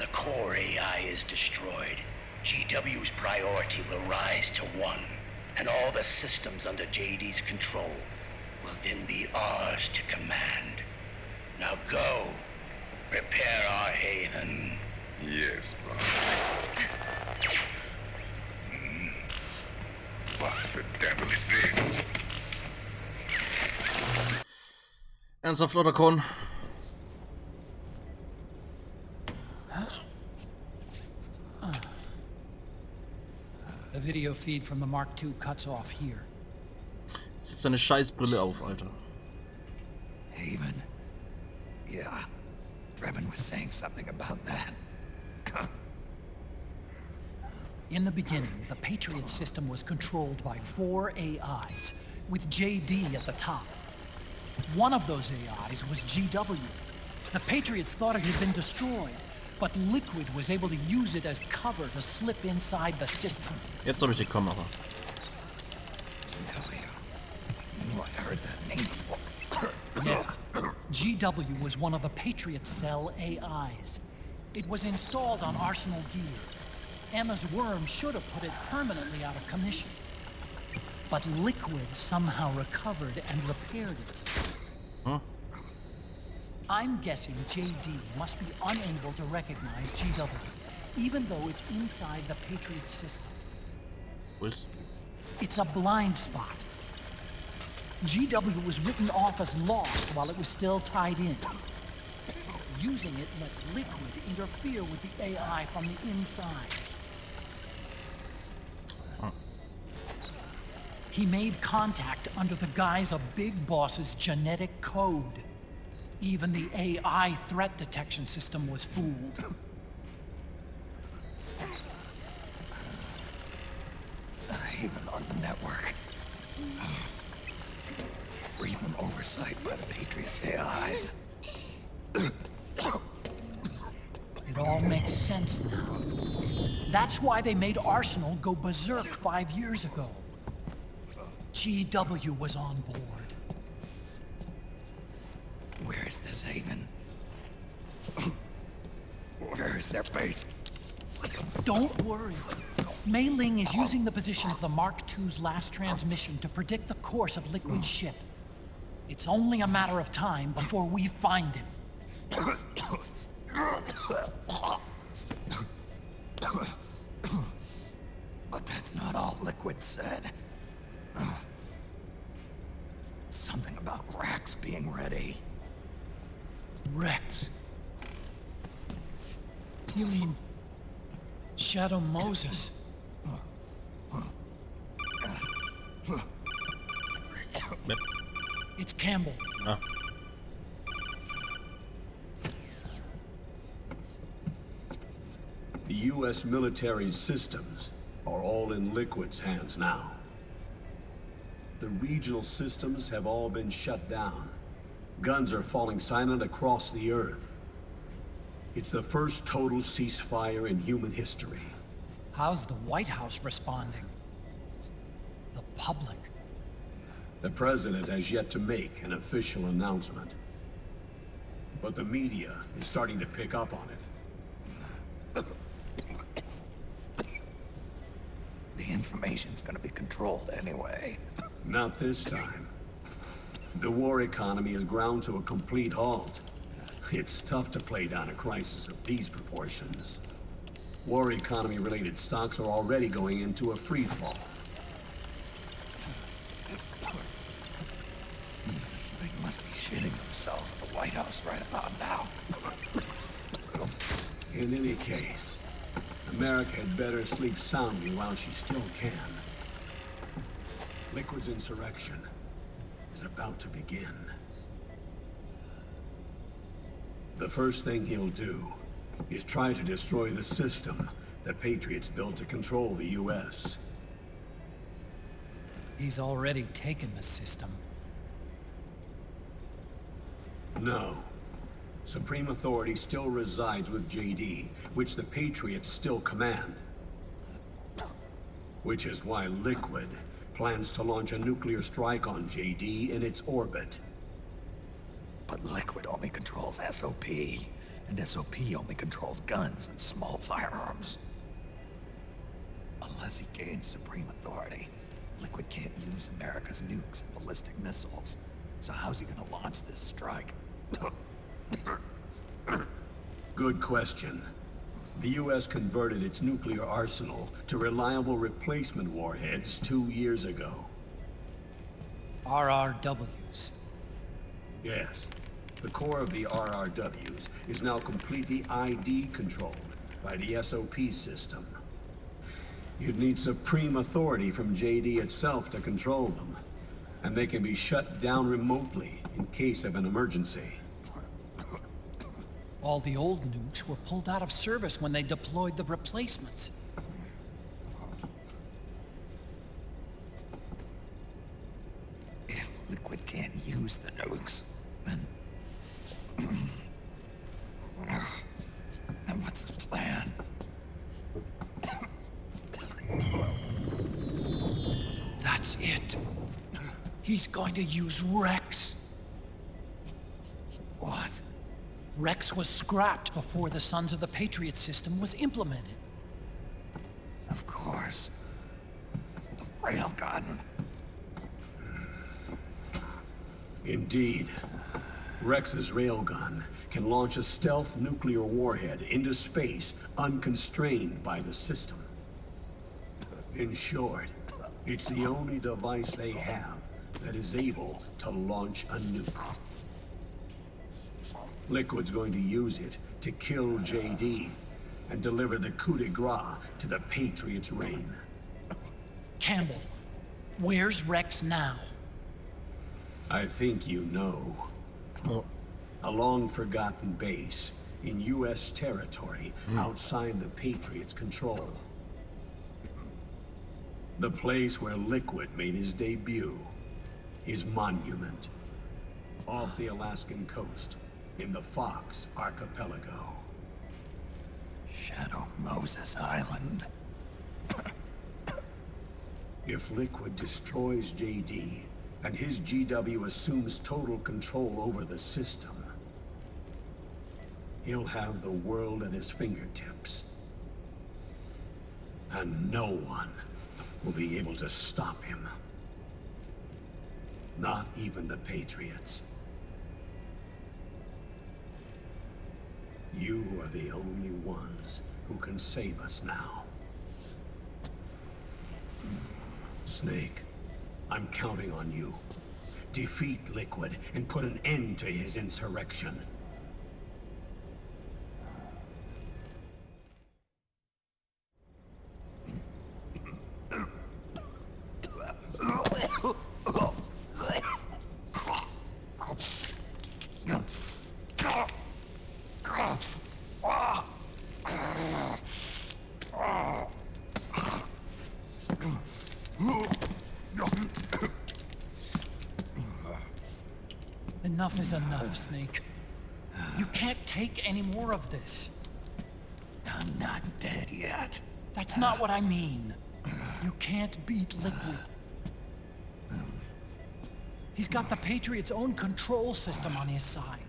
the core AI is destroyed, GW's priority will rise to 1, and all the systems under JD's control will then be ours to command. Now go, prepare our haven. Yes, boss. What the devil is this? Ernsthaft, oder Con? The video feed from the Mark II cuts off here. Setz deine Scheißbrille auf, Alter. Haven. Yeah. Drebin was saying something about that. In the beginning, the Patriot system was controlled by 4 AIs, with JD at the top. One of those AIs was GW. The Patriots thought it had been destroyed, but Liquid was able to use it as cover to slip inside the system. Jetzt habe ich die Kamera. I heard that name before. Yeah. GW was one of the Patriot Cell AIs. It was installed on Arsenal gear. Emma's worm should have put it permanently out of commission. But Liquid somehow recovered and repaired it. Huh? I'm guessing JD must be unable to recognize GW, even though it's inside the Patriot system. It's a blind spot. GW was written off as lost while it was still tied in. Using it let Liquid interfere with the AI from the inside. He made contact under the guise of Big Boss's genetic code. Even the AI threat detection system was fooled. Haven on the network. Free from oversight by the Patriots' AIs. It all makes sense now. That's why they made Arsenal go berserk 5 years ago. GW was on board. Where is this Haven? Where is their base? Don't worry. Mei Ling is using the position of the Mark II's last transmission to predict the course of Liquid's ship. It's only a matter of time before we find him. But that's not all Liquid said. Something about Rex being ready. Rex? You mean Shadow Moses? It's Campbell. Ah. The U.S. military's systems are all in Liquid's hands now. The regional systems have all been shut down. Guns are falling silent across the Earth. It's the first total ceasefire in human history. How's the White House responding? The public? The president has yet to make an official announcement. But the media is starting to pick up on it. The information's gonna be controlled anyway. Not this time. The war economy has ground to a complete halt. It's tough to play down a crisis of these proportions. War economy-related stocks are already going into a free fall. shitting themselves at the White House right about now. In any case, America had better sleep soundly while she still can. Liquid's insurrection is about to begin. The first thing he'll do is try to destroy the system the Patriots built to control the U.S. He's already taken the system. No. Supreme authority still resides with JD, which the Patriots still command. Which is why Liquid plans to launch a nuclear strike on JD in its orbit. But Liquid only controls SOP, and SOP only controls guns and small firearms. Unless he gains supreme authority, Liquid can't use America's nukes and ballistic missiles. So how's he gonna launch this strike? Good question. The U.S. converted its nuclear arsenal to reliable replacement warheads 2 years ago. RRWs. Yes. The core of the RRWs is now completely ID controlled by the SOP system. You'd need supreme authority from JD itself to control them, and they can be shut down remotely in case of an emergency. All the old nukes were pulled out of service when they deployed the replacements. If Liquid can't use the nukes, then what's his plan? That's it. He's going to use Rex. What? Rex was scrapped before the Sons of the Patriot system was implemented. Of course. The railgun. Indeed. Rex's railgun can launch a stealth nuclear warhead into space unconstrained by the system. In short, it's the only device they have that is able to launch a nuke. Liquid's going to use it to kill JD and deliver the coup de grace to the Patriots' reign. Campbell, where's Rex now? I think you know. A long-forgotten base in U.S. territory outside the Patriots' control. The place where Liquid made his debut, his monument, off the Alaskan coast in the Fox Archipelago. Shadow Moses Island. If Liquid destroys JD, and his GW assumes total control over the system, he'll have the world at his fingertips. And no one will be able to stop him. Not even the Patriots. You are the only ones who can save us now. Snake, I'm counting on you. Defeat Liquid and put an end to his insurrection. Enough is enough, Snake. You can't take any more of this. I'm not dead yet. That's not what I mean. You can't beat Liquid. He's got the Patriots' own control system on his side.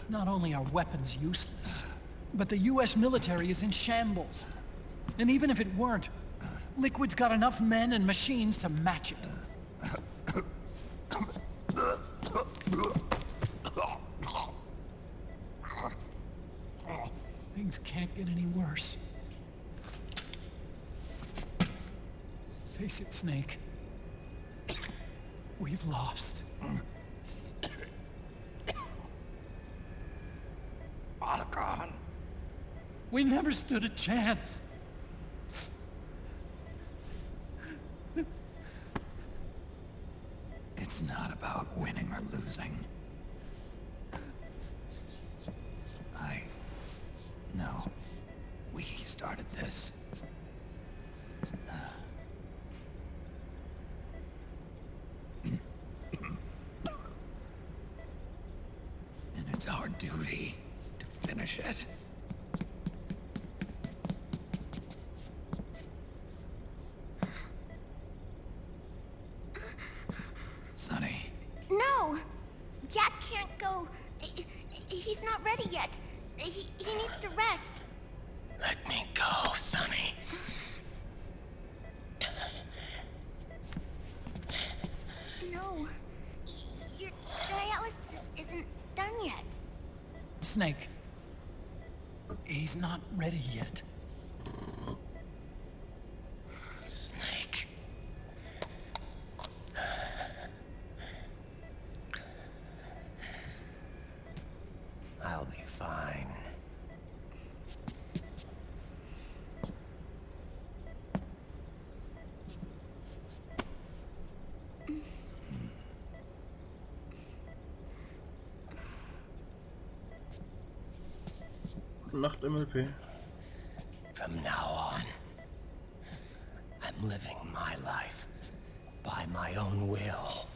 Not only are weapons useless, but the US military is in shambles. And even if it weren't, Liquid's got enough men and machines to match it. Things can't get any worse. Face it, Snake. We've lost. Otacon. We never stood a chance. It's not about winning or losing. No. We started this. And it's our duty to finish it. Sonny. No! Jack can't go. He's not ready yet. He needs to rest. Let me go, Sonny. No. Your dialysis isn't done yet. Snake. He's not ready yet. Snake. I'll be fine. Gute Nacht, MLP. From now on, I'm living my life by my own will.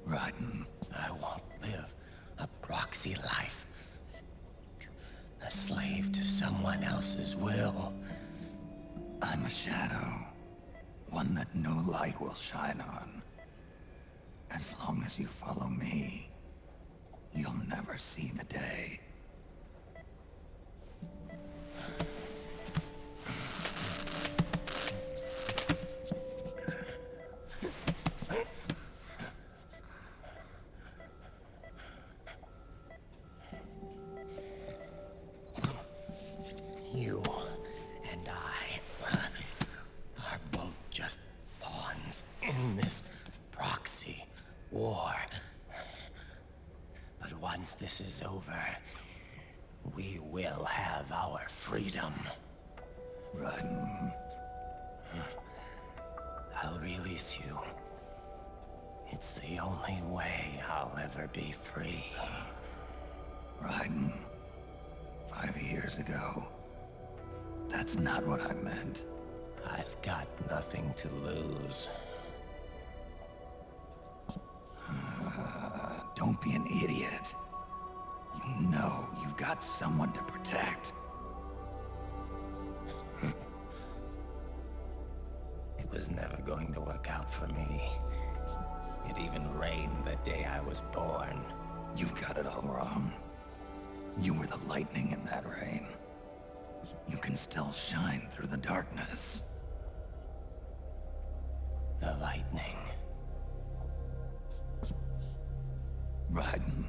Rotten. I won't live a proxy life. A slave to someone else's will. I'm a shadow. One that no light will shine on. As long as you follow me, you'll never see the day. You and I are both just pawns in this proxy war. But once this is over, we will have our freedom. Run. I'll release you. It's the only way I'll ever be free. Raiden, 5 years ago. That's not what I meant. I've got nothing to lose. Don't be an idiot. You know you've got someone to protect. It was never going to work out for me. It even rained the day I was born. You've got it all wrong. You were the lightning in that rain. You can still shine through the darkness. The lightning. Raiden,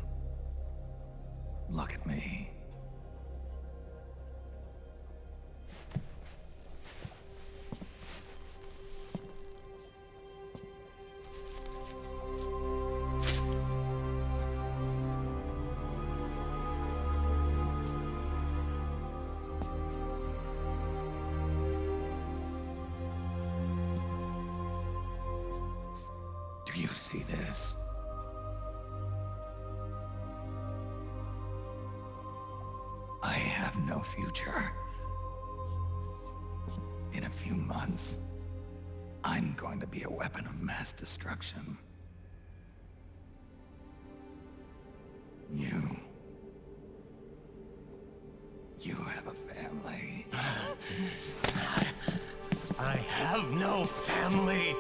look at me. Do you see this? I have no future. In a few months, I'm going to be a weapon of mass destruction. You have a family. I have no family.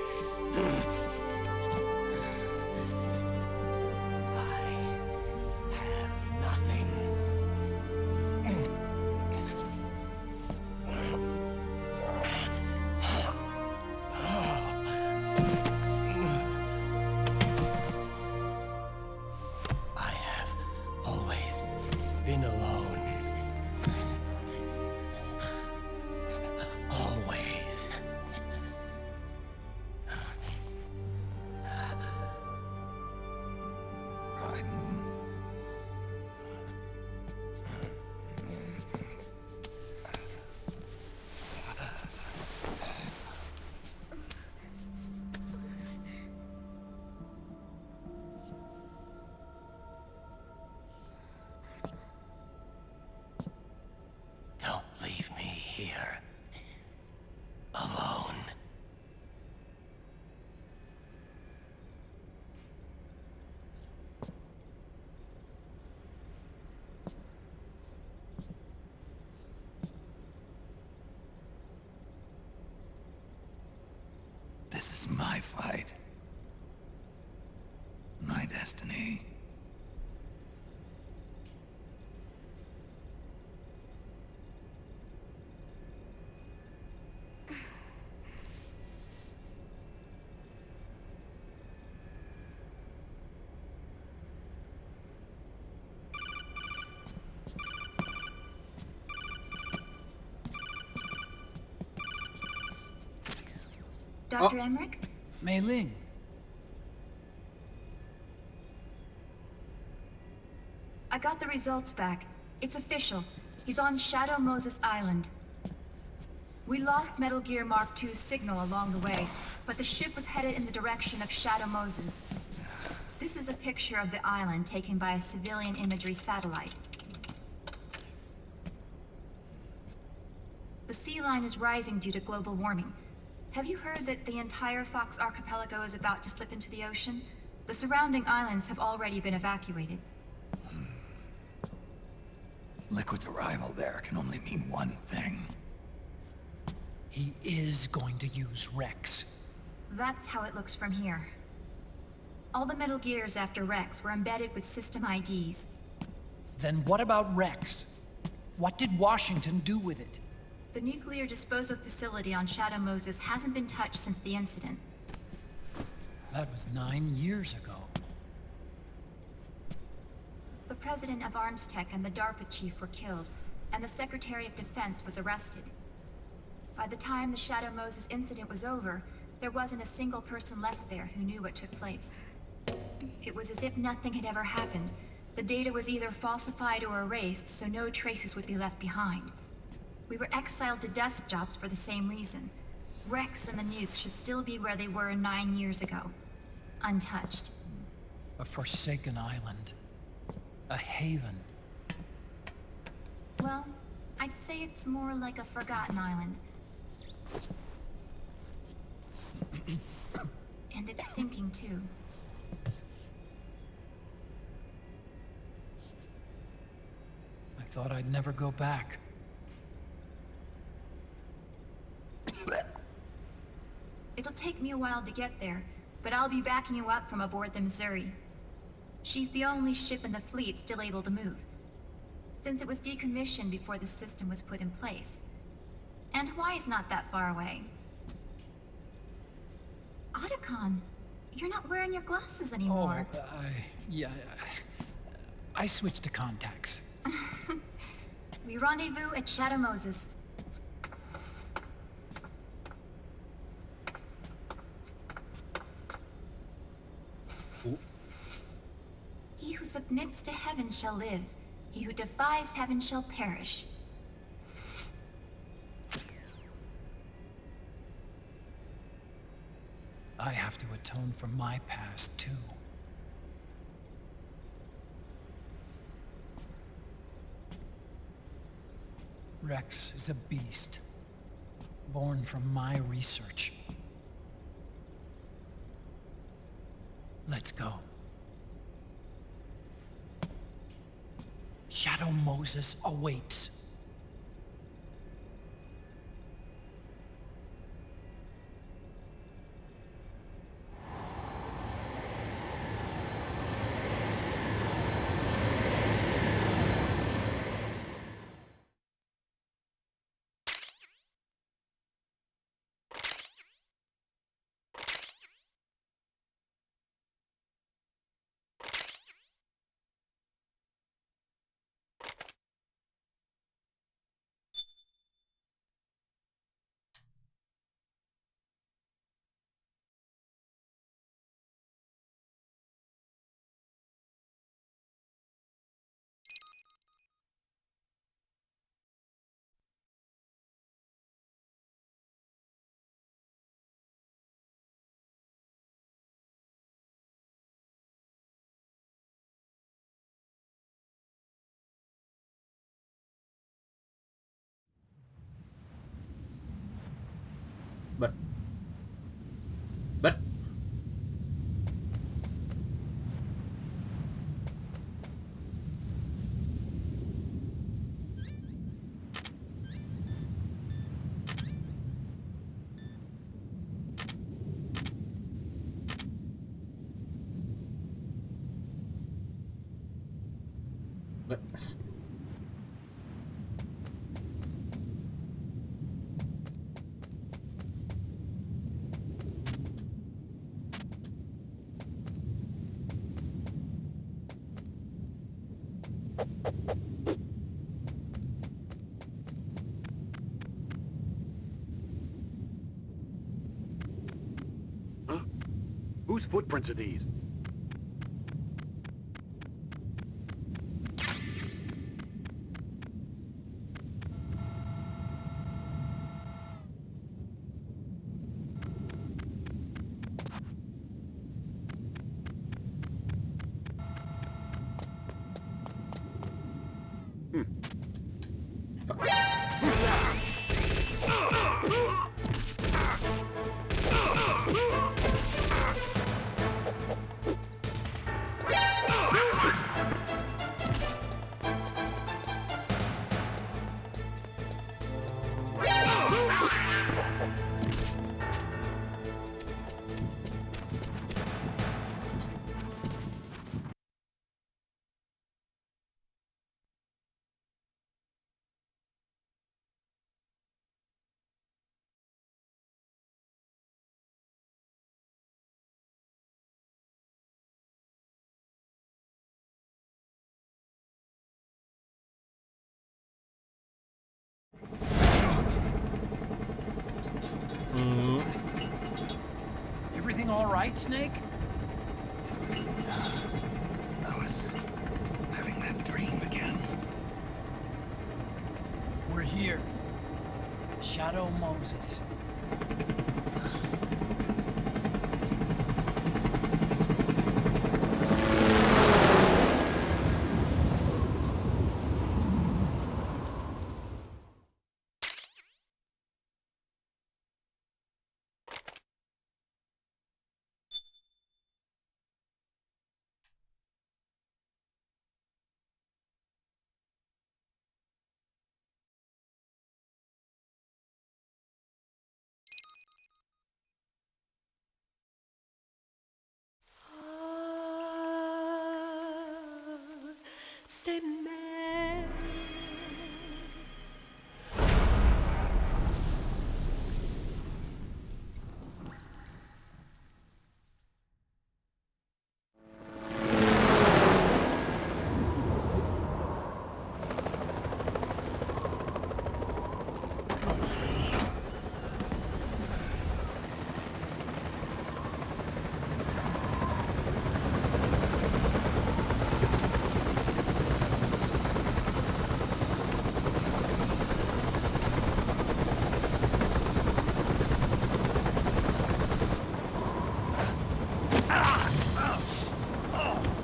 Raiden. Don't leave me here. Alone. This is my fight. My destiny. Dr. Emmerich? Mei Ling. I got the results back. It's official. He's on Shadow Moses Island. We lost Metal Gear Mark II's signal along the way, but the ship was headed in the direction of Shadow Moses. This is a picture of the island taken by a civilian imagery satellite. The sea line is rising due to global warming. Have you heard that the entire Fox Archipelago is about to slip into the ocean? The surrounding islands have already been evacuated. Liquid's arrival there can only mean one thing. He is going to use Rex. That's how it looks from here. All the Metal Gears after Rex were embedded with system IDs. Then what about Rex? What did Washington do with it? The nuclear disposal facility on Shadow Moses hasn't been touched since the incident. That was 9 years ago. The president of Arms Tech and the DARPA chief were killed, and the Secretary of Defense was arrested. By the time the Shadow Moses incident was over, there wasn't a single person left there who knew what took place. It was as if nothing had ever happened. The data was either falsified or erased, so no traces would be left behind. We were exiled to desk jobs for the same reason. Rex and the nukes should still be where they were 9 years ago. Untouched. A forsaken island. A haven. Well, I'd say it's more like a forgotten island. And it's sinking too. I thought I'd never go back. It'll take me a while to get there, but I'll be backing you up from aboard the Missouri. She's the only ship in the fleet still able to move, since it was decommissioned before the system was put in place. And Hawaii's not that far away. Otacon, you're not wearing your glasses anymore. Oh, I switched to contacts. We rendezvous at Shadow Moses. He who submits to heaven shall live. He who defies heaven shall perish. I have to atone for my past, too. Rex is a beast, born from my research. Let's go. Shadow Moses awaits. Huh? Whose footprints are these? Everything all right, Snake? I was having that dream again. We're here. Shadow Moses. C'est mais...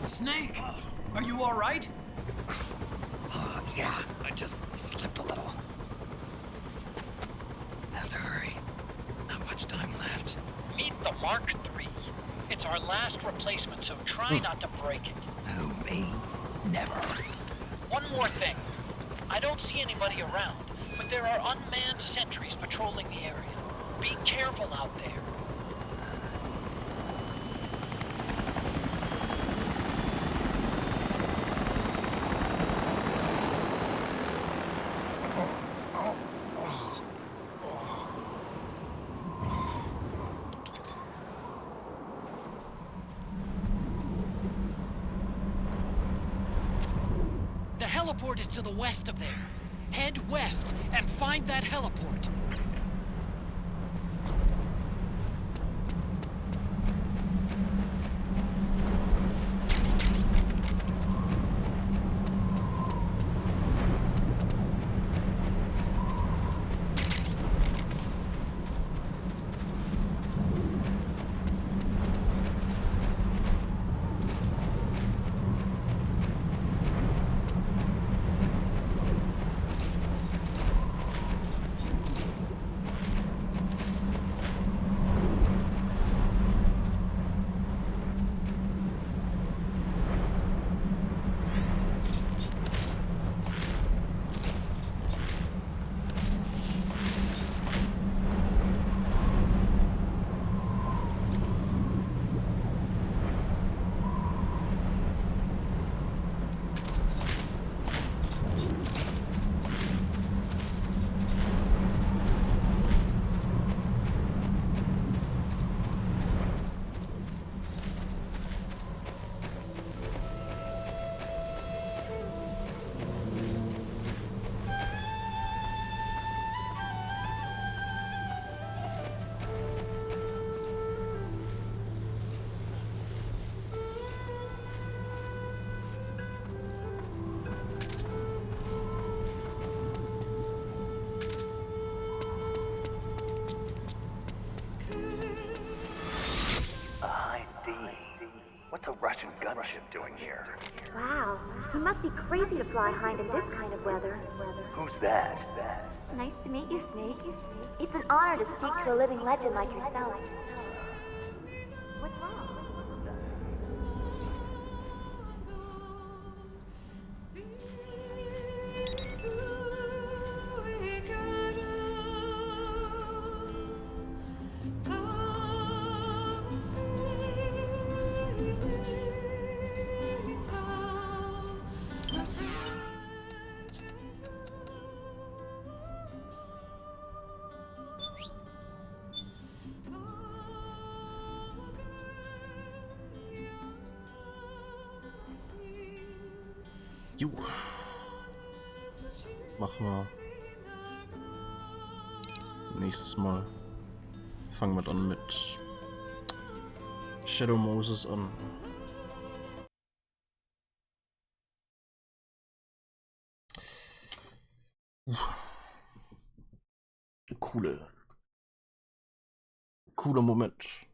Snake, are you all right? Yeah, I just slipped a little. Have to hurry. Not much time left. Meet the Mark III. It's our last replacement, so try not to break it. Who, me? Never. One more thing. I don't see anybody around, but there are unmanned sentries patrolling the area. Be careful out there. The heliport is to the west of there. Head west and find that heliport. What's a Russian gunship doing here? Wow, he must be crazy to fly hind in this kind of weather. Who's that? Nice to meet you, Snake. It's an honor to speak to a living legend like yourself. What's wrong? Jo. Machen wir. Nächstes Mal fangen wir dann mit Shadow Moses an. Cooler Moment.